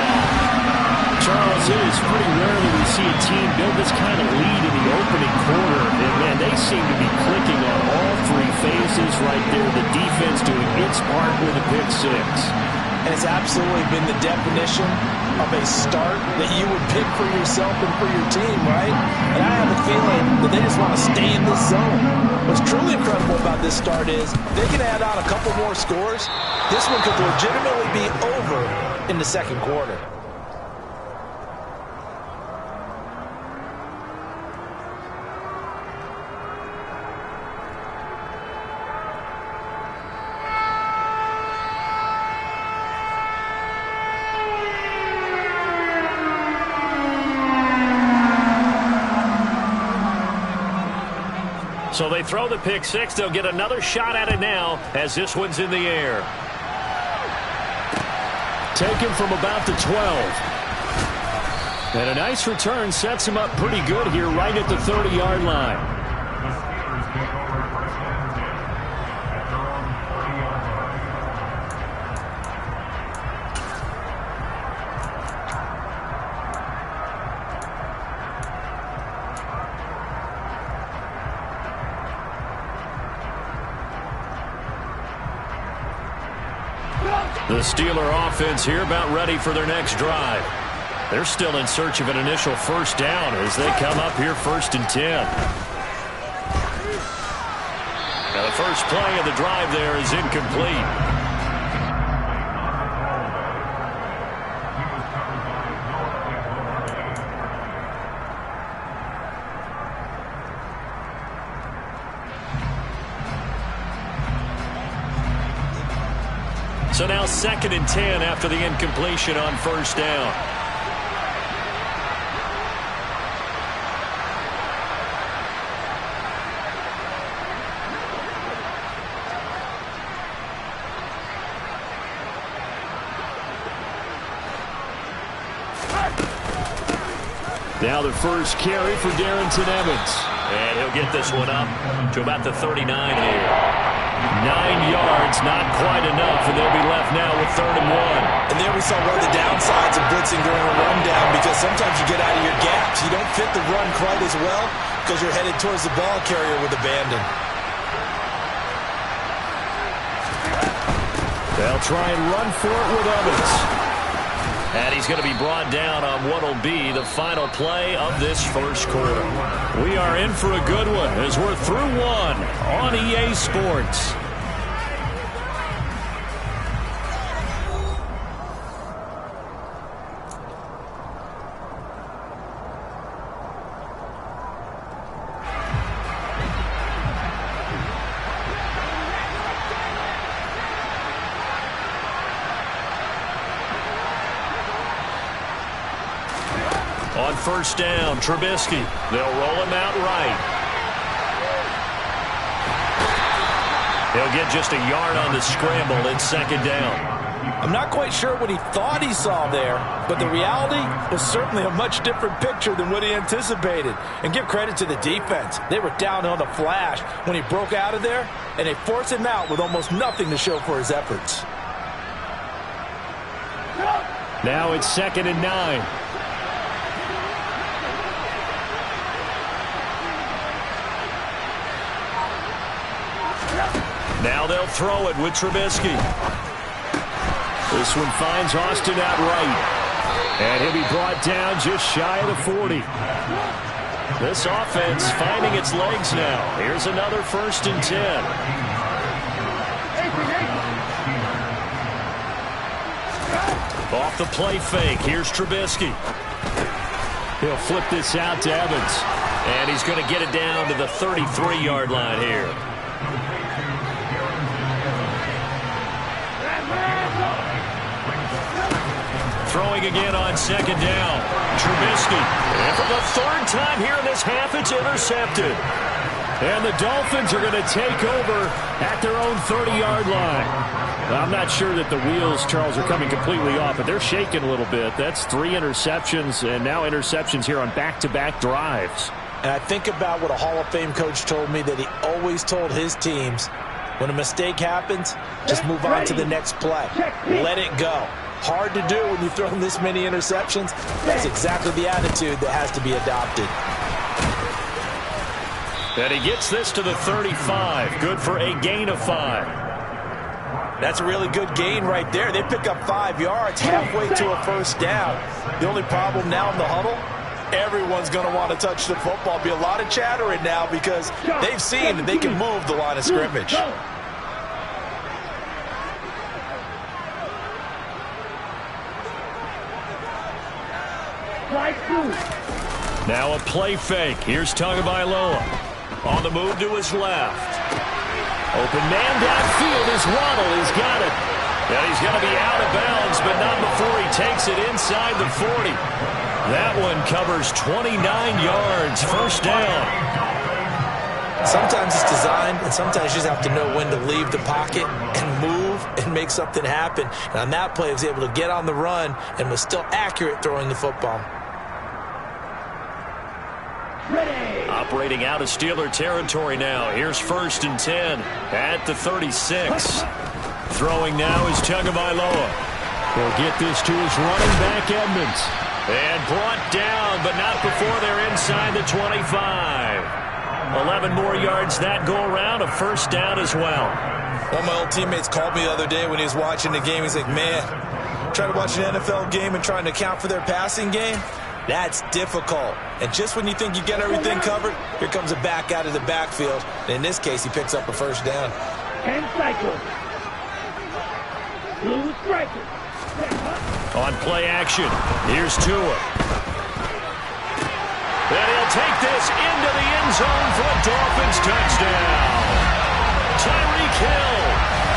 Charles, it is pretty rare that we see a team build this kind of lead in the opening quarter. And, man, they seem to be clicking on all three phases right there. The defense doing its part with a pick six. And it's absolutely been the definition of a start that you would pick for yourself and for your team, right? And I have a feeling that they just want to stay in this zone. What's truly incredible about this start is they can add on a couple more scores. This one could legitimately be over in the second quarter. So they throw the pick six. They'll get another shot at it now as this one's in the air. Taken from about the 12. And a nice return sets him up pretty good here right at the 30-yard line. The Steeler offense here about ready for their next drive. They're still in search of an initial first down as they come up here 1st and 10. Now the first play of the drive there is incomplete. So now 2nd and 10 after the incompletion on first down. Now the first carry for Darrington Evans. And he'll get this one up to about the 39 here. 9 yards, not quite enough, and they'll be left now with 3rd and 1. And there we saw one of the downsides of blitzing during a rundown, because sometimes you get out of your gaps. You don't fit the run quite as well because you're headed towards the ball carrier with abandon. They'll try and run for it with Evans. And he's going to be brought down on what will be the final play of this first quarter. We are in for a good one as we're through one on EA Sports. On first down, Trubisky. They'll roll him out right. He'll get just a yard on the scramble. It's 2nd down. I'm not quite sure what he thought he saw there, but the reality was certainly a much different picture than what he anticipated. And give credit to the defense. They were down on the flash when he broke out of there, and they forced him out with almost nothing to show for his efforts. Now it's 2nd and 9. Now they'll throw it with Trubisky. This one finds Austin out right. And he'll be brought down just shy of the 40. This offense finding its legs now. Here's another 1st and 10. Off the play fake. Here's Trubisky. He'll flip this out to Evans. And he's going to get it down to the 33-yard line here. Throwing again on 2nd down. Trubisky. And for the 3rd time here in this half, it's intercepted. And the Dolphins are going to take over at their own 30-yard line. I'm not sure that the wheels, Charles, are coming completely off, but they're shaking a little bit. That's 3 interceptions, and now interceptions here on back-to-back drives. And I think about what a Hall of Fame coach told me, that he always told his teams, when a mistake happens, just move on to the next play. Let it go. Hard to do when you've thrown this many interceptions. That's exactly the attitude that has to be adopted. And he gets this to the 35. Good for a gain of 5. That's a really good gain right there. They pick up 5 yards halfway to a 1st down. The only problem now in the huddle, everyone's going to want to touch the football. Be a lot of chattering now because they've seen that they can move the line of scrimmage. Now a play fake. Here's Tagovailoa. On the move to his left. Open man downfield is Waddle. He's got it. And he's going to be out of bounds, but not before he takes it inside the 40. That one covers 29 yards. 1st down. Sometimes it's designed, and sometimes you just have to know when to leave the pocket and move and make something happen. And on that play, he was able to get on the run and was still accurate throwing the football. Operating out of Steeler territory now. Here's 1st and 10 at the 36. Throwing now is Tagovailoa. He'll get this to his running back, Edmonds. And brought down, but not before they're inside the 25. 11 more yards that go around. A 1st down as well. One of my old teammates called me the other day when he was watching the game. He's like, man, trying to watch an NFL game and trying to account for their passing game? That's difficult. And just when you think you get everything covered, here comes a back out of the backfield. And in this case, he picks up a 1st down. 10 cycles. Blue striker. On play action, here's Tua. And he'll take this into the end zone for a Dolphins touchdown. Tyreek Hill.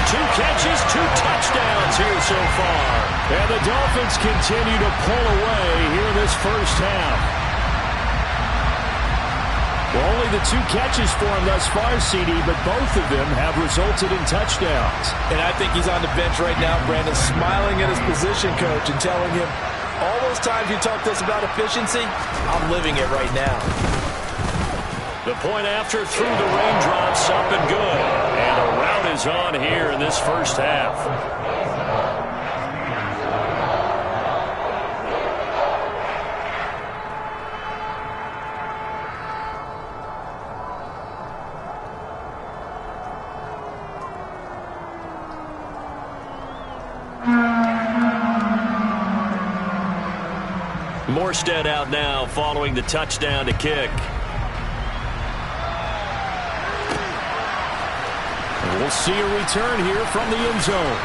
2 catches, 2 touchdowns here so far. And the Dolphins continue to pull away here in this 1st half. Well, only the 2 catches for him thus far, CD, but both of them have resulted in touchdowns. And I think he's on the bench right now, Brandon, smiling at his position coach and telling him, all those times you talk to us about efficiency, I'm living it right now. The point after through the raindrops, up and good. And a rout is on here in this 1st half. Morstead out now following the touchdown to kick. We'll see a return here from the end zone.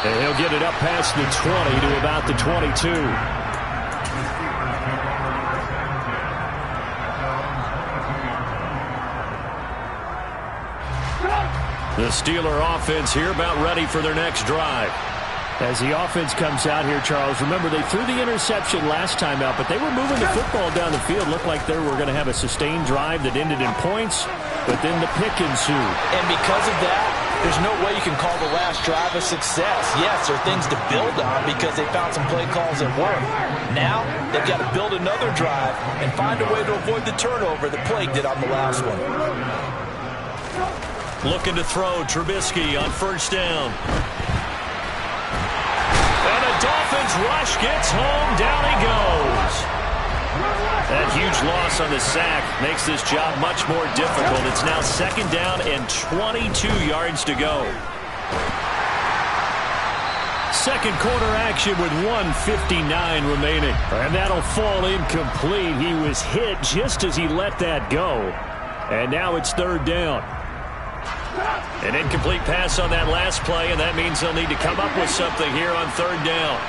And he'll get it up past the 20 to about the 22. The Steeler offense here about ready for their next drive. As the offense comes out here, Charles, remember they threw the interception last time out, but they were moving the football down the field. Looked like they were going to have a sustained drive that ended in points, but then the pick ensued. And because of that, there's no way you can call the last drive a success. Yes, there are things to build on because they found some play calls that work. Now, they've got to build another drive and find a way to avoid the turnover that plagued it on the last one. Looking to throw, Trubisky on 1st down. And a Dolphins rush gets home. Down he goes. That huge loss on the sack makes this job much more difficult. It's now 2nd down and 22 yards to go. second quarter action with 1:59 remaining. And that'll fall incomplete. He was hit just as he let that go. And now it's third down. An incomplete pass on that last play, and that means they'll need to come up with something here on third down.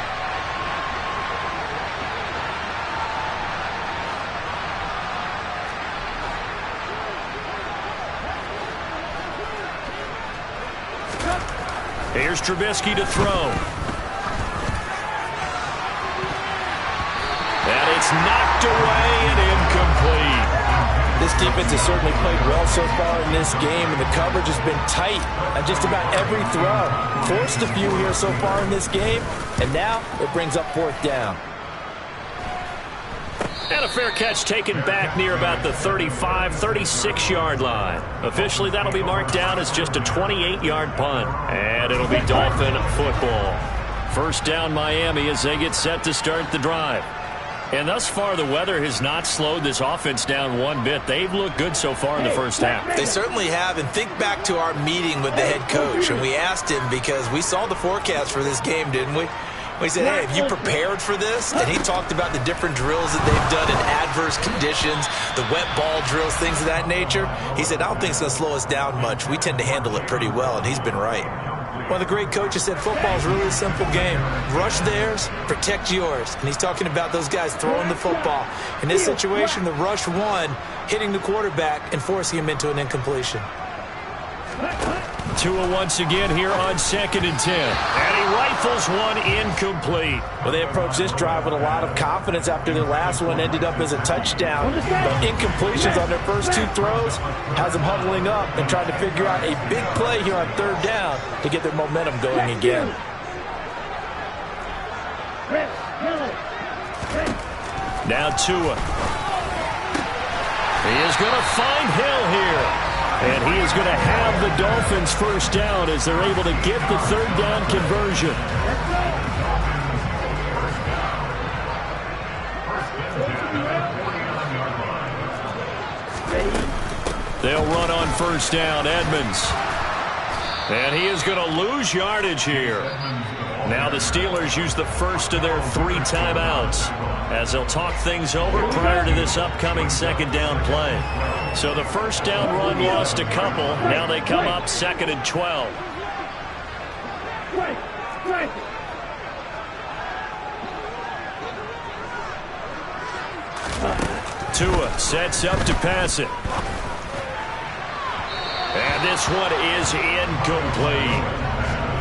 Here's Trubisky to throw. And it's knocked away and incomplete. This defense has certainly played well so far in this game, and the coverage has been tight on just about every throw. Forced a few here so far in this game, and now it brings up fourth down. And a fair catch taken back near about the 35, 36-yard line. Officially, that'll be marked down as just a 28-yard punt. And it'll be Dolphin football. First down Miami as they get set to start the drive. And thus far, the weather has not slowed this offense down one bit. They've looked good so far in the first half. They certainly have. And think back to our meeting with the head coach. And we asked him because we saw the forecast for this game, didn't we? We said, hey, have you prepared for this? And he talked about the different drills that they've done in adverse conditions, the wet ball drills, things of that nature. He said, I don't think it's going to slow us down much. We tend to handle it pretty well, and he's been right. One of the great coaches said football is really a simple game. Rush theirs, protect yours. And he's talking about those guys throwing the football. In this situation, the rush one, hitting the quarterback and forcing him into an incompletion. Tua once again here on 2nd and 10. And he rifles one incomplete. Well, they approached this drive with a lot of confidence after their last one ended up as a touchdown. But incompletions on their first two throws has them huddling up and trying to figure out a big play here on third down to get their momentum going again. Now Tua. He is going to find Hill here. And he is going to have the Dolphins first down as they're able to get the third down conversion. They'll run on first down, Edmonds. And he is going to lose yardage here. Now the Steelers use the first of their 3 timeouts as they'll talk things over prior to this upcoming second down play. So the first down run lost a couple. Now they come up 2nd and 12. Tua sets up to pass it. And this one is incomplete.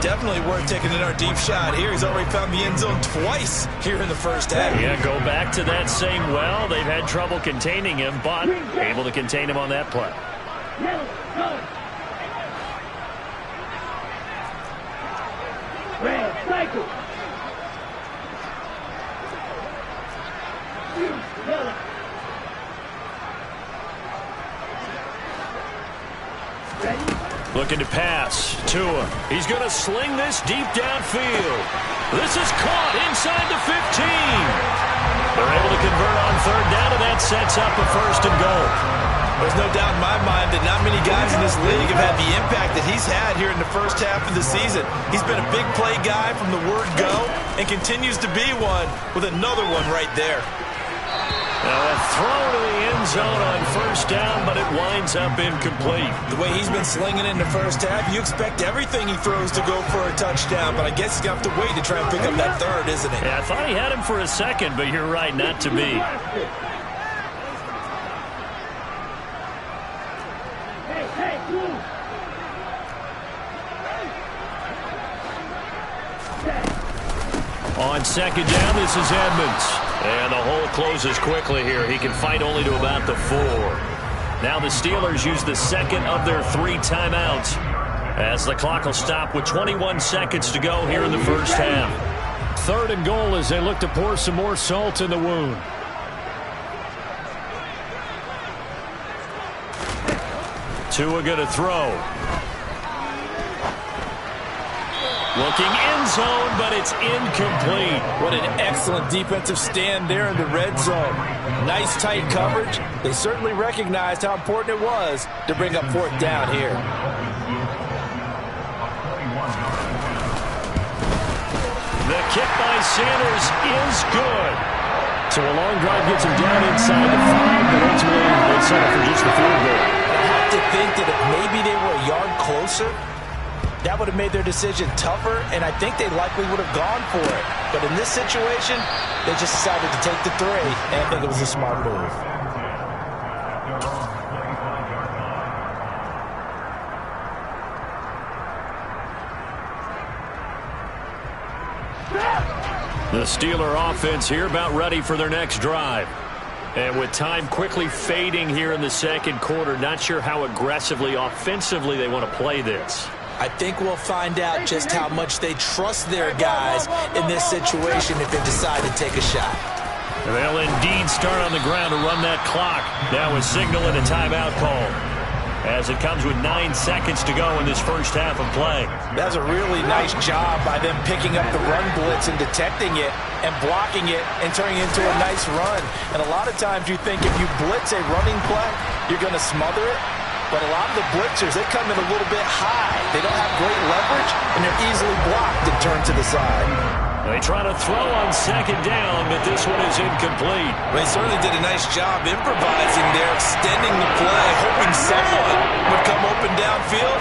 Definitely worth taking another deep shot here. He's already found the end zone twice here in the first half. Yeah, go back to that same well. They've had trouble containing him, but able to contain him on that play. Looking to pass. Tua. He's going to sling this deep downfield. This is caught inside the 15. They're able to convert on third down, and that sets up a first and goal. There's no doubt in my mind that not many guys in this league have had the impact that he's had here in the first half of the season. He's been a big play guy from the word go and continues to be one with another one right there. Now a throw to the end zone on first down, but it winds up incomplete. The way he's been slinging in the first half, you expect everything he throws to go for a touchdown, but I guess he's going to have to wait to try and pick up that third, isn't it? Yeah, I thought he had him for a second, but you're right, not to be. On second down, this is Edmonds. And the hole closes quickly here. He can fight only to about the 4. Now the Steelers use the second of their 3 timeouts as the clock will stop with 21 seconds to go here in the first half. 3rd and goal as they look to pour some more salt in the wound. Tua going to throw. Looking end zone, but it's incomplete. What an excellent defensive stand there in the red zone. Nice tight coverage. They certainly recognized how important it was to bring up fourth down here. kick by Sanders is good. So a long drive gets him down inside the 5, but ultimately they settle for just the field goal. I have to think that if maybe they were a yard closer, that would have made their decision tougher, and I think they likely would have gone for it. But in this situation, they just decided to take the 3, and I think it was a smart move. The Steeler offense here about ready for their next drive. And with time quickly fading here in the second quarter, not sure how aggressively, offensively they want to play this. I think we'll find out just how much they trust their guys in this situation if they decide to take a shot. They'll indeed start on the ground to run that clock. Now with signaling a timeout call, as it comes with 9 seconds to go in this first half of play. That's a really nice job by them picking up the run blitz and detecting it and blocking it and turning it into a nice run. And a lot of times you think if you blitz a running play, you're going to smother it. But a lot of the blitzers, they come in a little bit high. They don't have great leverage, and they're easily blocked and turned to the side. They try to throw on second down, but this one is incomplete. They certainly did a nice job improvising there, extending the play, hoping someone would come open downfield,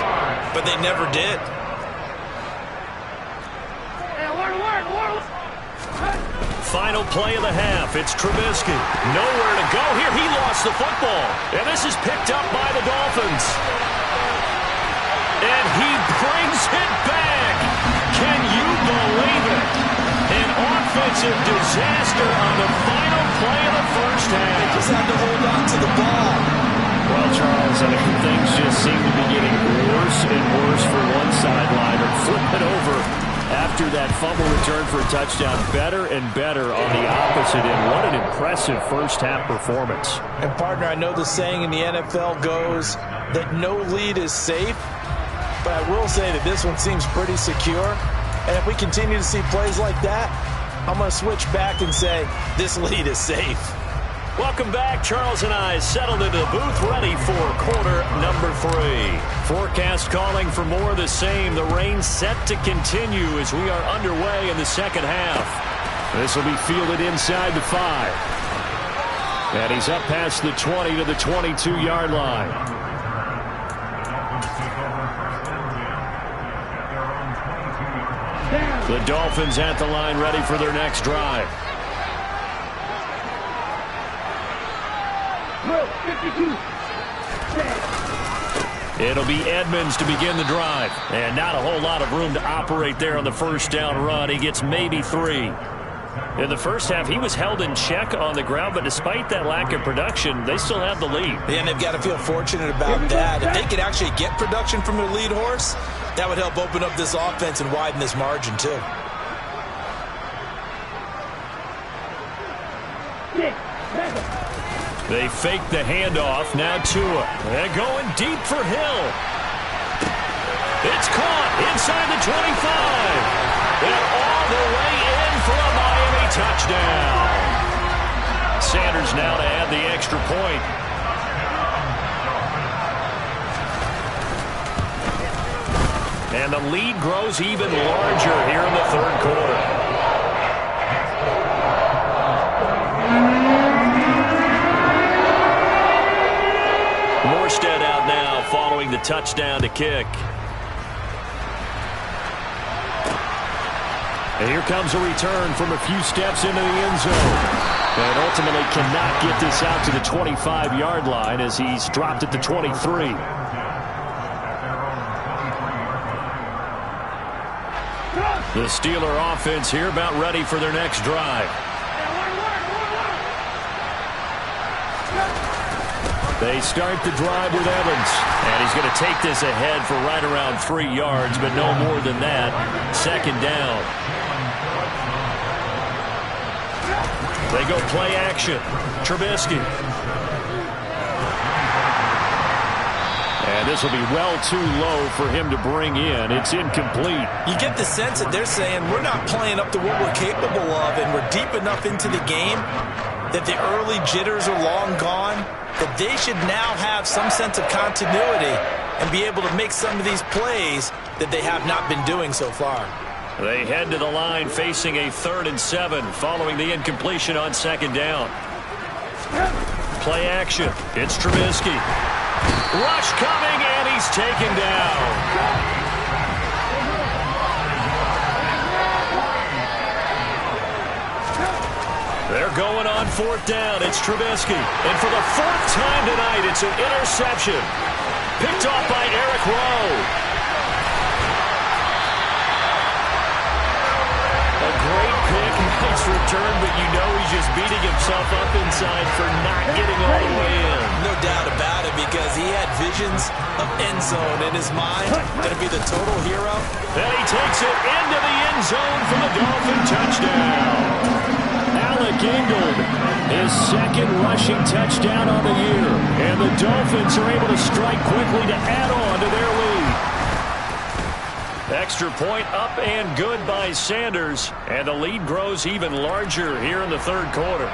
but they never did. Final play of the half. It's Trubisky. Nowhere to go here. He lost the football. And this is picked up by the Dolphins. And he brings it back. Can you believe it? An offensive disaster on the final play of the first half. They just had to hold on to the ball. Well, Charles, I mean, things just seem to be getting worse and worse for one sideline. Or flip it over after that fumble return for a touchdown. Better and better on the opposite end. What an impressive first half performance. And, partner, I know the saying in the NFL goes that no lead is safe, but I will say that this one seems pretty secure. And if we continue to see plays like that, I'm going to switch back and say this lead is safe. Welcome back. Charles and I settled into the booth, ready for quarter number 3. Forecast calling for more of the same. The rain set to continue as we are underway in the second half. This will be fielded inside the 5. And he's up past the 20 to the 22-yard line. The Dolphins at the line, ready for their next drive. It'll be Edmonds to begin the drive. And not a whole lot of room to operate there on the first down run. He gets maybe 3. In the first half, he was held in check on the ground, but despite that lack of production, they still have the lead. And they've got to feel fortunate about that. If they could actually get production from their lead horse, that would help open up this offense and widen this margin, too. They fake the handoff. Now Tua. They're going deep for Hill. It's caught inside the 25. And all the way in for a Miami touchdown. Sanders now to add the extra point. And the lead grows even larger here in the third quarter. Morstead out now following the touchdown to kick. And here comes a return from a few steps into the end zone. And ultimately cannot get this out to the 25-yard line as he's dropped at the 23. The Steeler offense here about ready for their next drive. They start the drive with Evans. And he's going to take this ahead for right around 3 yards, but no more than that. Second down. They go play action. Trubisky. And this will be well too low for him to bring in. It's incomplete. You get the sense that they're saying we're not playing up to what we're capable of, and we're deep enough into the game that the early jitters are long gone, that they should now have some sense of continuity and be able to make some of these plays that they have not been doing so far. They head to the line facing a 3rd and 7 following the incompletion on 2nd down. Play action. It's Trubisky. Rush coming, and he's taken down. They're going on 4th down. It's Trubisky. And for the 4th time tonight, it's an interception. Picked off by Eric Rowe. A great pick, nice return, but you know he's just beating himself up inside for not getting all the way in. No doubt about it, because he had visions of end zone in his mind. Going to be the total hero. Then he takes it into the end zone for the Dolphin touchdown. Alec Ingold, his 2nd rushing touchdown on the year. And the Dolphins are able to strike quickly to add on to their lead. Extra point up and good by Sanders. And the lead grows even larger here in the 3rd quarter.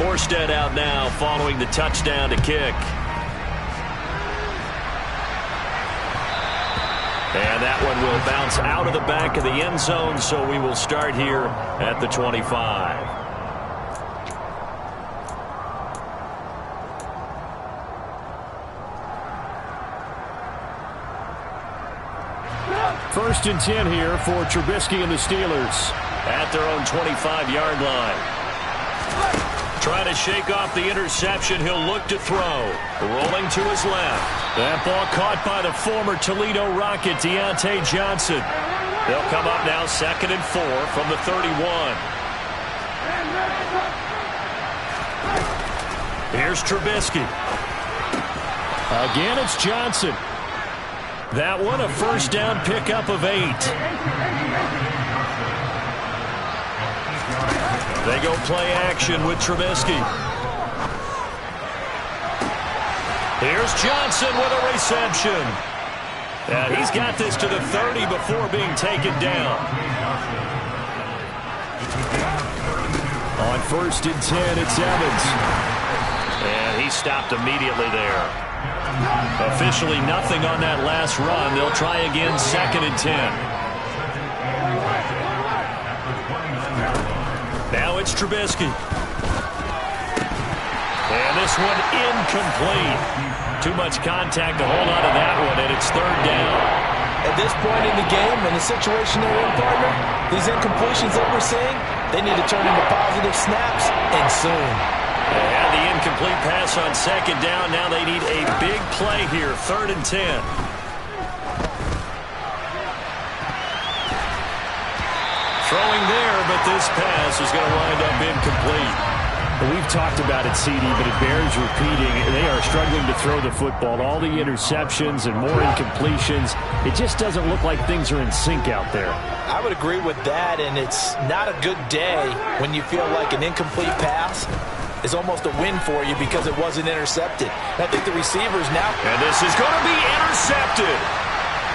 Morstead out now following the touchdown to kick. And that one will bounce out of the back of the end zone, so we will start here at the 25. First and 10 here for Trubisky and the Steelers. At their own 25-yard line. Trying to shake off the interception. He'll look to throw. Rolling to his left. That ball caught by the former Toledo Rocket, Deontay Johnson. They'll come up now 2nd and 4 from the 31. Here's Trubisky. Again, it's Johnson. That one a 1st down pickup of 8. They go play action with Trubisky. Here's Johnson with a reception. And he's got this to the 30 before being taken down. On 1st and 10, it's Evans. And he stopped immediately there. Officially nothing on that last run. They'll try again 2nd and 10. Now it's Trubisky. And this one incomplete. Too much contact to hold on to that one, and it's 3rd down. At this point in the game, in the situation they're in, partner, these incompletions that we're seeing, they need to turn into positive snaps, and soon. They had the incomplete pass on 2nd down. Now they need a big play here, 3rd and 10. Throwing there, but this pass is going to wind up incomplete. We've talked about it, CD, but it bears repeating. They are struggling to throw the football. All the interceptions and more incompletions. It just doesn't look like things are in sync out there. I would agree with that, and it's not a good day when you feel like an incomplete pass is almost a win for you because it wasn't intercepted. I think the receivers now... And this is going to be intercepted.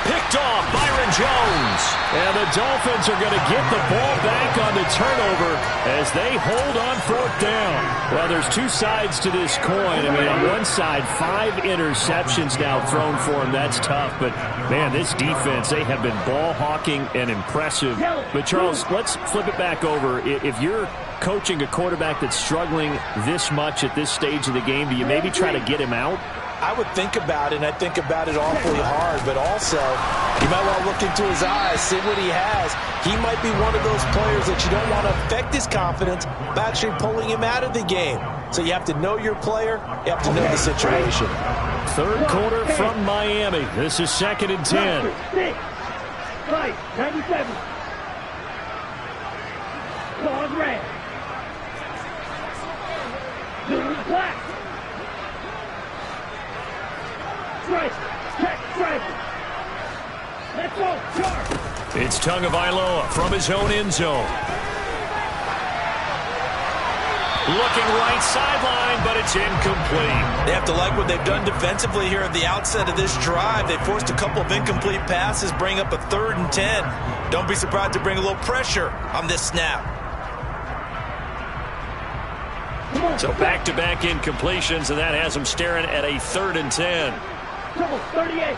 Picked off Byron Jones. And the Dolphins are going to get the ball back on the turnover as they hold on 4th down. Well, there's two sides to this coin. I mean, on one side, 5 interceptions now thrown for them. That's tough. But, man, this defense, they have been ball hawking and impressive. But, Charles, let's flip it back over. If you're coaching a quarterback that's struggling this much at this stage of the game, do you maybe try to get him out? I would think about it, and I think about it awfully hard, but also you might want to look into his eyes, see what he has. He might be one of those players that you don't want to affect his confidence by actually pulling him out of the game. So you have to know your player, you have to know the situation. 3rd quarter from Miami. This is 2nd and 10. 6, 5, 97. Claws red. Zooms black. Strike. Check. Strike. Let's go. Charge. It's Tagovailoa from his own end zone. Looking right sideline, but it's incomplete. They have to like what they've done defensively here at the outset of this drive. They forced a couple of incomplete passes, bring up a 3rd and 10. Don't be surprised to bring a little pressure on this snap. So back-to-back incompletions, and that has them staring at a 3rd and 10. Trouble, 38.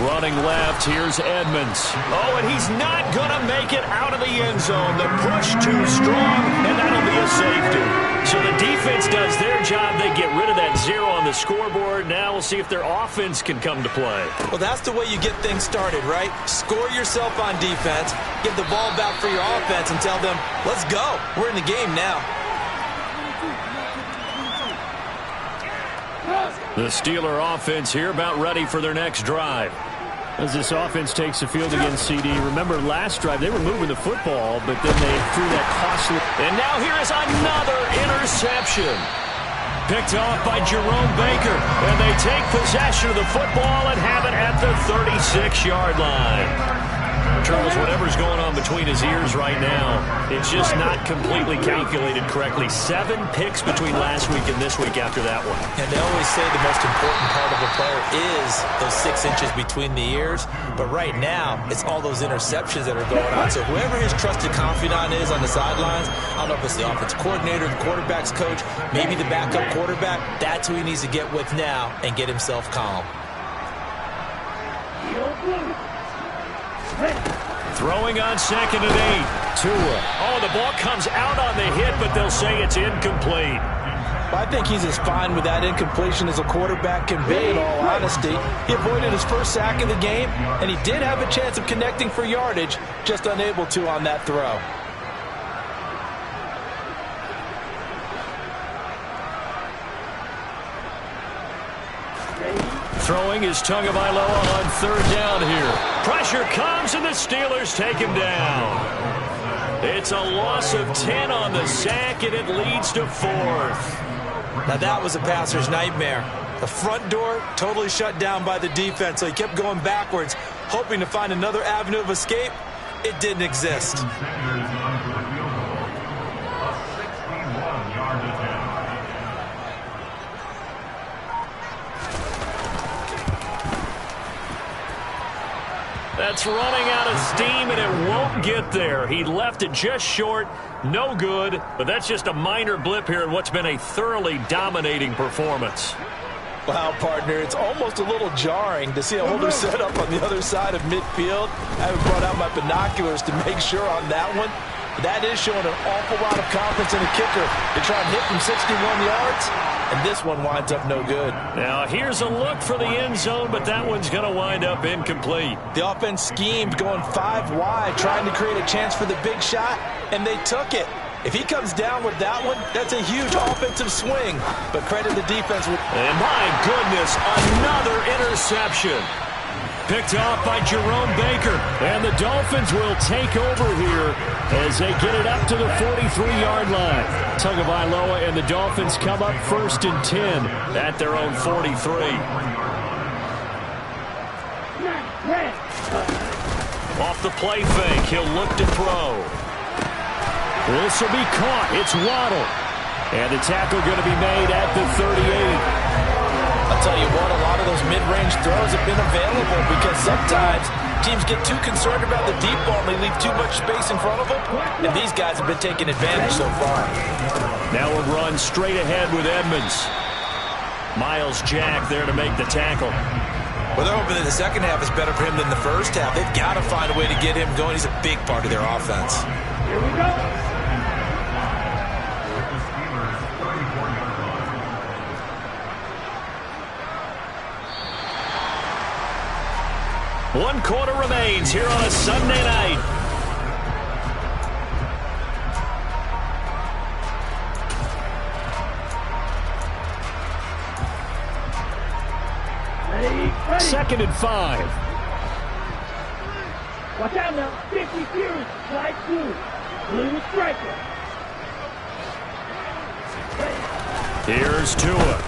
Running left, here's Edmonds. Oh, and he's not going to make it out of the end zone. The push too strong, and that'll be a safety. So the defense does their job. They get rid of that 0 on the scoreboard. Now we'll see if their offense can come to play. Well, that's the way you get things started, right? Score yourself on defense, give the ball back for your offense, and tell them, let's go. We're in the game now. The Steeler offense here about ready for their next drive. As this offense takes the field against CD, remember last drive they were moving the football, but then they threw that costly. And now here is another interception. Picked off by Jerome Baker. And they take possession of the football and have it at the 36-yard line. Charles, whatever's going on between his ears right now, it's just not completely calculated correctly. 7 picks between last week and this week after that one. And they always say the most important part of a player is those 6 inches between the ears. But right now, it's all those interceptions that are going on. So whoever his trusted confidant is on the sidelines, I don't know if it's the offensive coordinator, the quarterback's coach, maybe the backup quarterback, that's who he needs to get with now and get himself calm. Throwing on 2nd and 8. Tua. Oh, the ball comes out on the hit, but they'll say it's incomplete. I think he's as fine with that incompletion as a quarterback can be, in all honesty. He avoided his first sack of the game, and he did have a chance of connecting for yardage, just unable to on that throw. Throwing is Tagovailoa on 3rd down here. Pressure comes, and the Steelers take him down. It's a loss of 10 on the sack, and it leads to 4th. Now that was a passer's nightmare. The front door totally shut down by the defense, so he kept going backwards, hoping to find another avenue of escape. It didn't exist. That's running out of steam, and it won't get there. He left it just short. No good, but that's just a minor blip here in what's been a thoroughly dominating performance. Wow, partner, it's almost a little jarring to see a holder set up on the other side of midfield. I haven't brought out my binoculars to make sure on that one. That is showing an awful lot of confidence in the kicker to try and hit from 61 yards, and this one winds up no good. Now, here's a look for the end zone, but that one's going to wind up incomplete. The offense schemed going 5 wide, trying to create a chance for the big shot, and they took it. If he comes down with that one, that's a huge offensive swing, but credit the defense. And my goodness, another interception. Picked off by Jerome Baker. And the Dolphins will take over here as they get it up to the 43-yard line. Tagovailoa and the Dolphins come up 1st and 10 at their own 43. Off the play fake, he'll look to throw. This will be caught. It's Waddle. And the tackle going to be made at the 38. I'll tell you what, a lot of those mid-range throws have been available because sometimes teams get too concerned about the deep ball and they leave too much space in front of them, and these guys have been taking advantage so far. Now we'll run straight ahead with Edmonds. Miles Jack there to make the tackle. Well, they're hoping that the second half is better for him than the first half. They've got to find a way to get him going. He's a big part of their offense. Here we go. One quarter remains here on a Sunday night. Ready. 2nd and 5. Watch out now. 50 Fury. Slide blue. Blue striker. Here's Tua.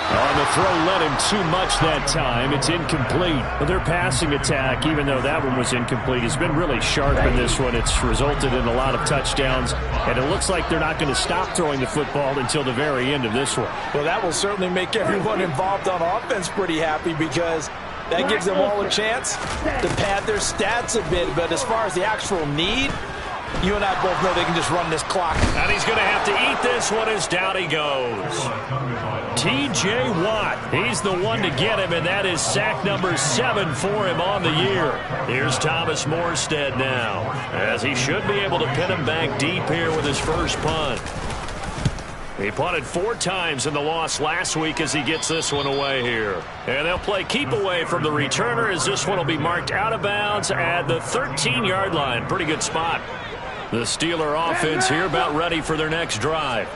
On the throw, led him too much that time. It's incomplete. But their passing attack, even though that one was incomplete, has been really sharp in this one. It's resulted in a lot of touchdowns, and it looks like they're not going to stop throwing the football until the very end of this one. Well, that will certainly make everyone involved on offense pretty happy because that gives them all a chance to pad their stats a bit. But as far as the actual need, You and I both know they can just run this clock. And he's going to have to eat this one as down he goes. T.J. Watt, he's the one to get him, and that is sack number 7 for him on the year. Here's Thomas Morstead now, as he should be able to pin him back deep here with his first punt. He punted 4 times in the loss last week as he gets this one away here. And they'll play keep away from the returner as this one will be marked out of bounds at the 13-yard line. Pretty good spot. The Steeler offense here about ready for their next drive.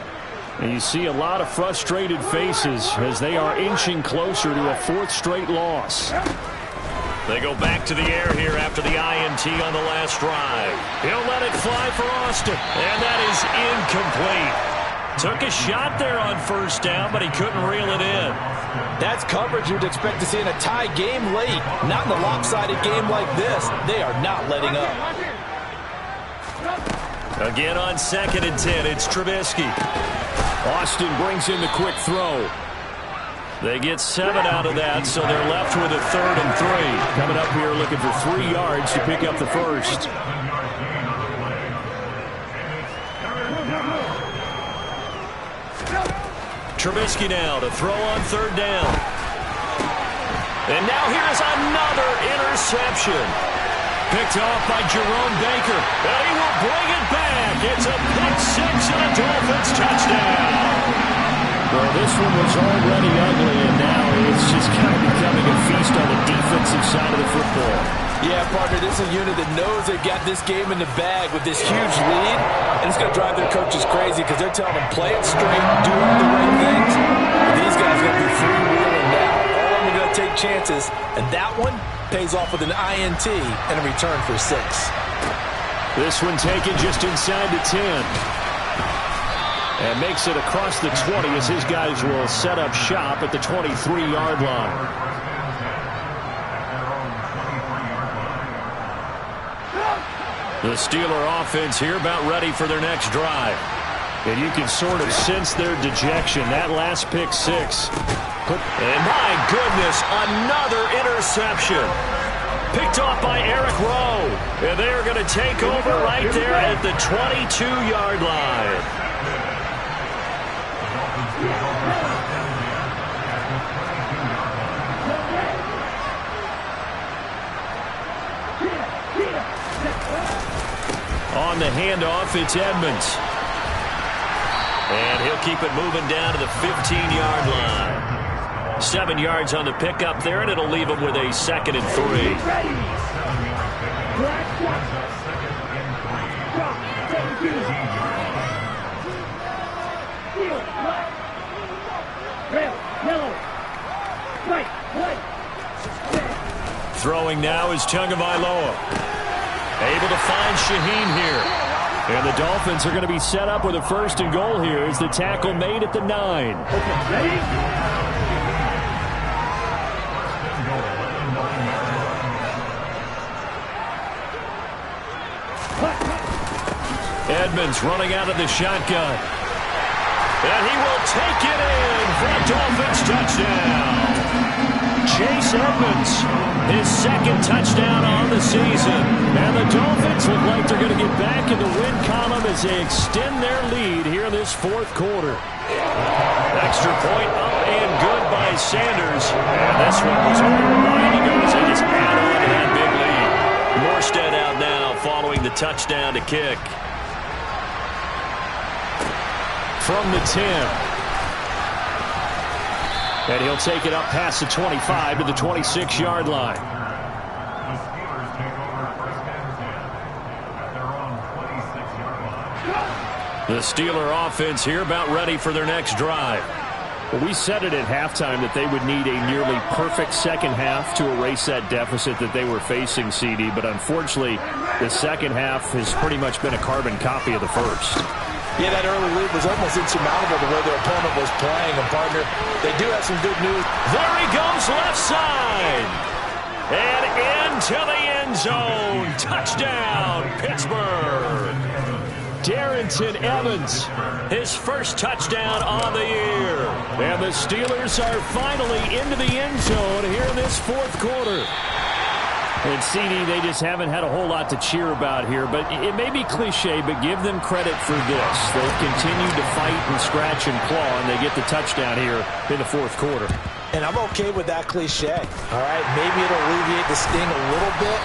And you see a lot of frustrated faces as they are inching closer to a 4th straight loss. They go back to the air here after the INT on the last drive. He'll let it fly for Austin. And that is incomplete. Took a shot there on first down, but he couldn't reel it in. That's coverage you'd expect to see in a tie game late. Not in a lopsided game like this. They are not letting up. Again on 2nd and 10, it's Trubisky. Austin brings in the quick throw. They get 7 out of that, so they're left with a 3rd and 3. Coming up here looking for 3 yards to pick up the first. Trubisky now to throw on 3rd down. And now here's another interception. Picked off by Jerome Baker. And he will bring it back. It's a pick 6 and a Dolphins touchdown. Well, this one was already ugly, and now it's just kind of becoming a feast on the defensive side of the football. Yeah, partner, this is a unit that knows they got this game in the bag with this huge lead, and it's going to drive their coaches crazy because they're telling them play it straight, do all the right things. But these guys are going to be freewheeling now. All of them are going to take chances, and that one pays off with an INT and a return for 6. This one taken just inside the 10. And makes it across the 20 as his guys will set up shop at the 23-yard line. The Steeler offense here about ready for their next drive. And you can sort of sense their dejection. That last pick 6. And my goodness, another interception. Picked off by Eric Rowe. And they're going to take over right there at the 22-yard line. On the handoff, it's Edmonds. And he'll keep it moving down to the 15-yard line. 7 yards on the pickup there, and it'll leave him with a 2nd and 3. Throwing now is Tagovailoa. Able to find Shaheen here. And the Dolphins are going to be set up with a 1st and goal here as the tackle made at the 9. Edmonds running out of the shotgun. And he will take it in for a Dolphins touchdown. Chase Edmonds, his 2nd touchdown on the season. And the Dolphins look like they're going to get back in the win column as they extend their lead here in this 4th quarter. Extra point up and good by Sanders. And this one was over a while ago as they just add on to that big lead. Morstead out now following the touchdown to kick. From the 10. And he'll take it up past the 25 to the 26-yard line. The Steeler offense here about ready for their next drive. Well, we said it at halftime that they would need a nearly perfect second half to erase that deficit that they were facing, CD. But unfortunately, the second half has pretty much been a carbon copy of the first. Yeah, that early lead was almost insurmountable the way their opponent was playing. And, partner, they do have some good news. There he goes left side. And into the end zone. Touchdown, Pittsburgh. Darrington Evans, his first touchdown on the year. And the Steelers are finally into the end zone here in this 4th quarter. And CD, they just haven't had a whole lot to cheer about here, but it may be cliche, but give them credit for this. They've continued to fight and scratch and claw, and they get the touchdown here in the fourth quarter. And I'm okay with that cliche, all right? Maybe it'll alleviate the sting a little bit,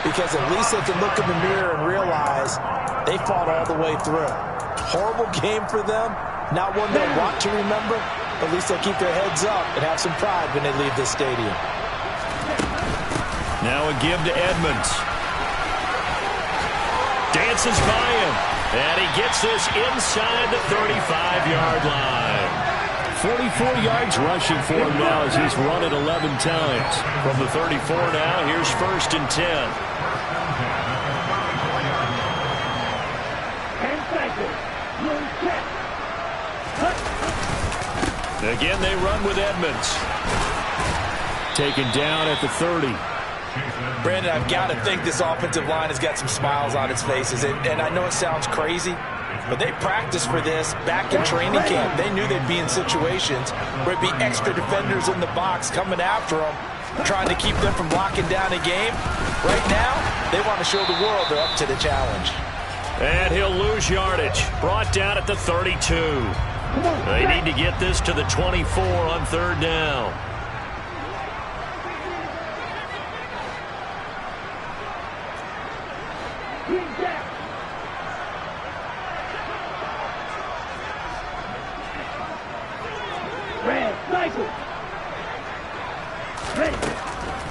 because at least they can look in the mirror and realize they fought all the way through. Horrible game for them, not one they'll want to remember. At least they'll keep their heads up and have some pride when they leave this stadium. Now a give to Edmonds. Dances by him. And he gets this inside the 35-yard line. 44 yards rushing for him now as he's run it 11 times. From the 34 now, here's 1st and 10. Again, they run with Edmonds. Taken down at the 30. Brandon, I've got to think this offensive line has got some smiles on its faces. And I know it sounds crazy, but they practiced for this back in training camp. They knew they'd be in situations where it'd be extra defenders in the box coming after them, trying to keep them from locking down a game. Right now, they want to show the world they're up to the challenge. And he'll lose yardage. Brought down at the 32. They need to get this to the 24 on 3rd down.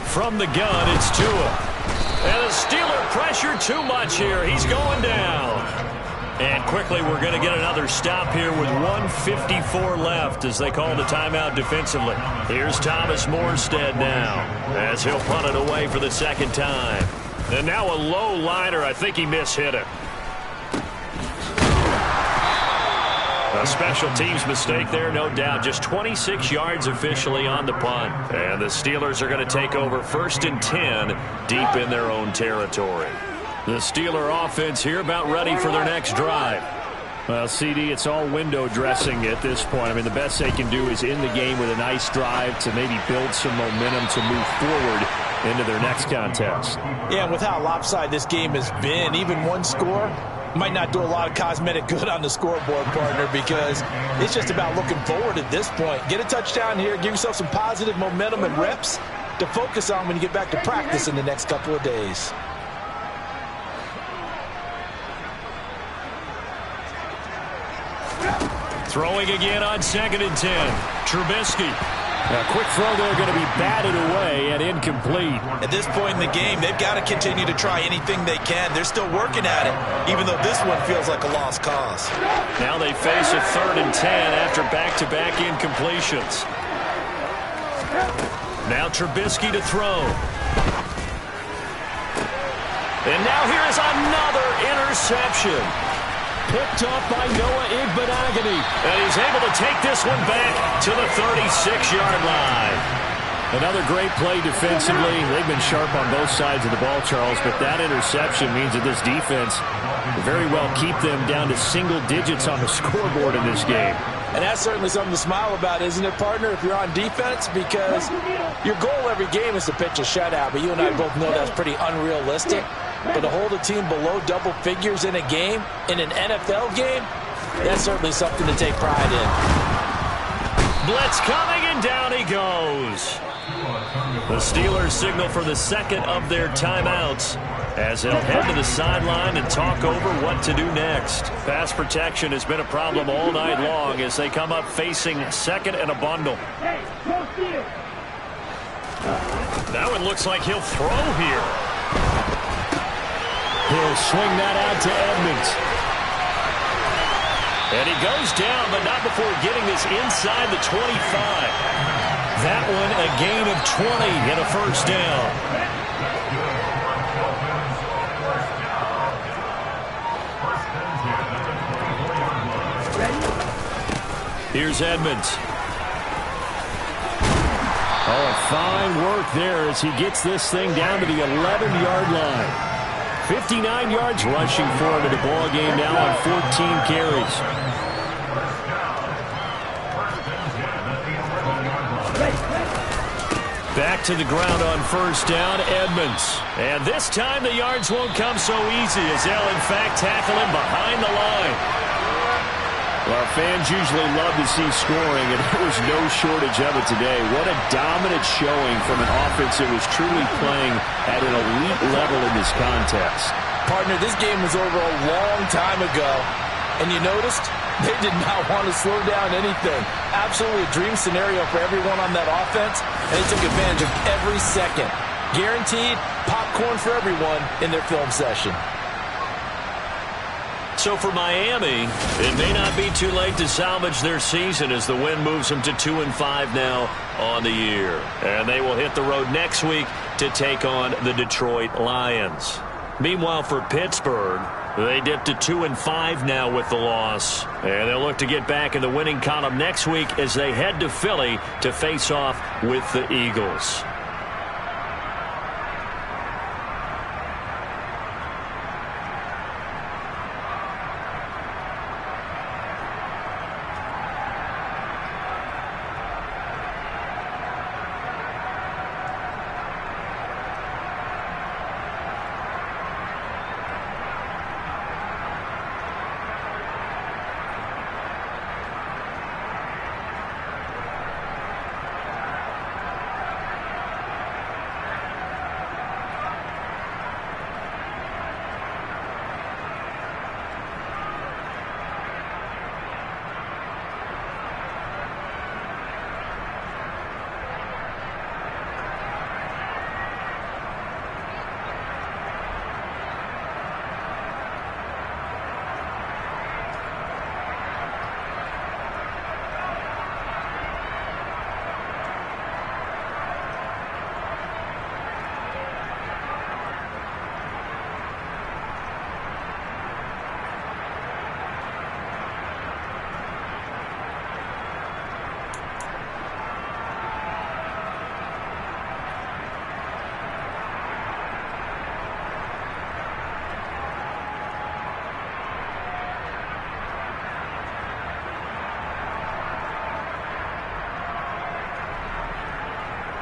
From the gun, it's Tua. And the Steeler pressure too much here. He's going down. And quickly, we're going to get another stop here with 1:54 left as they call the timeout defensively. Here's Thomas Morstead now as he'll punt it away for the 2nd time. And now a low liner. I think he mishit it. A special teams mistake there, no doubt. Just 26 yards officially on the punt. And the Steelers are going to take over 1st and 10 deep in their own territory. The Steeler offense here about ready for their next drive. Well, CD, it's all window dressing at this point. I mean, the best they can do is in the game with a nice drive to maybe build some momentum to move forward into their next contest. Yeah, and with how lopsided this game has been, even one score might not do a lot of cosmetic good on the scoreboard, partner, because it's just about looking forward at this point. Get a touchdown here, give yourself some positive momentum and reps to focus on when you get back to practice in the next couple of days. Throwing again on 2nd and 10. Trubisky. A quick throw there going to be batted away and incomplete. At this point in the game, they've got to continue to try anything they can. They're still working at it, even though this one feels like a lost cause. Now they face a 3rd and 10 after back-to-back incompletions. Now Trubisky to throw. And now here is another interception. Picked off by Noah Igbenogany. And he's able to take this one back to the 36-yard line. Another great play defensively. They've been sharp on both sides of the ball, Charles, but that interception means that this defense will very well keep them down to single digits on the scoreboard in this game. And that's certainly something to smile about, isn't it, partner, if you're on defense? Because your goal every game is to pitch a shutout, but you and I both know that's pretty unrealistic. But to hold a team below double figures in a game, in an NFL game, that's certainly something to take pride in. Blitz coming, and down he goes. The Steelers signal for the 2nd of their timeouts as they'll head to the sideline and talk over what to do next. Pass protection has been a problem all night long as they come up facing 2nd and a bundle. That one looks like he'll throw here. He'll swing that out to Edmonds. And he goes down, but not before getting this inside the 25. That one a gain of 20 and a 1st down. Here's Edmonds. Oh, fine work there as he gets this thing down to the 11-yard line. 59 yards rushing for him in the ball game now on 14 carries. Back to the ground on first down, Edmonds. And this time the yards won't come so easy as they'll, in fact, tackle him behind the line. Well, fans usually love to see scoring, and there was no shortage of it today. What a dominant showing from an offense that was truly playing at an elite level in this contest. Partner, this game was over a long time ago, and you noticed they did not want to slow down anything. Absolutely a dream scenario for everyone on that offense, and they took advantage of every second. Guaranteed popcorn for everyone in their film session. So for Miami, it may not be too late to salvage their season as the win moves them to 2-5 now on the year. And they will hit the road next week to take on the Detroit Lions. Meanwhile, for Pittsburgh, they dipped to 2-5 now with the loss. And they'll look to get back in the winning column next week as they head to Philly to face off with the Eagles.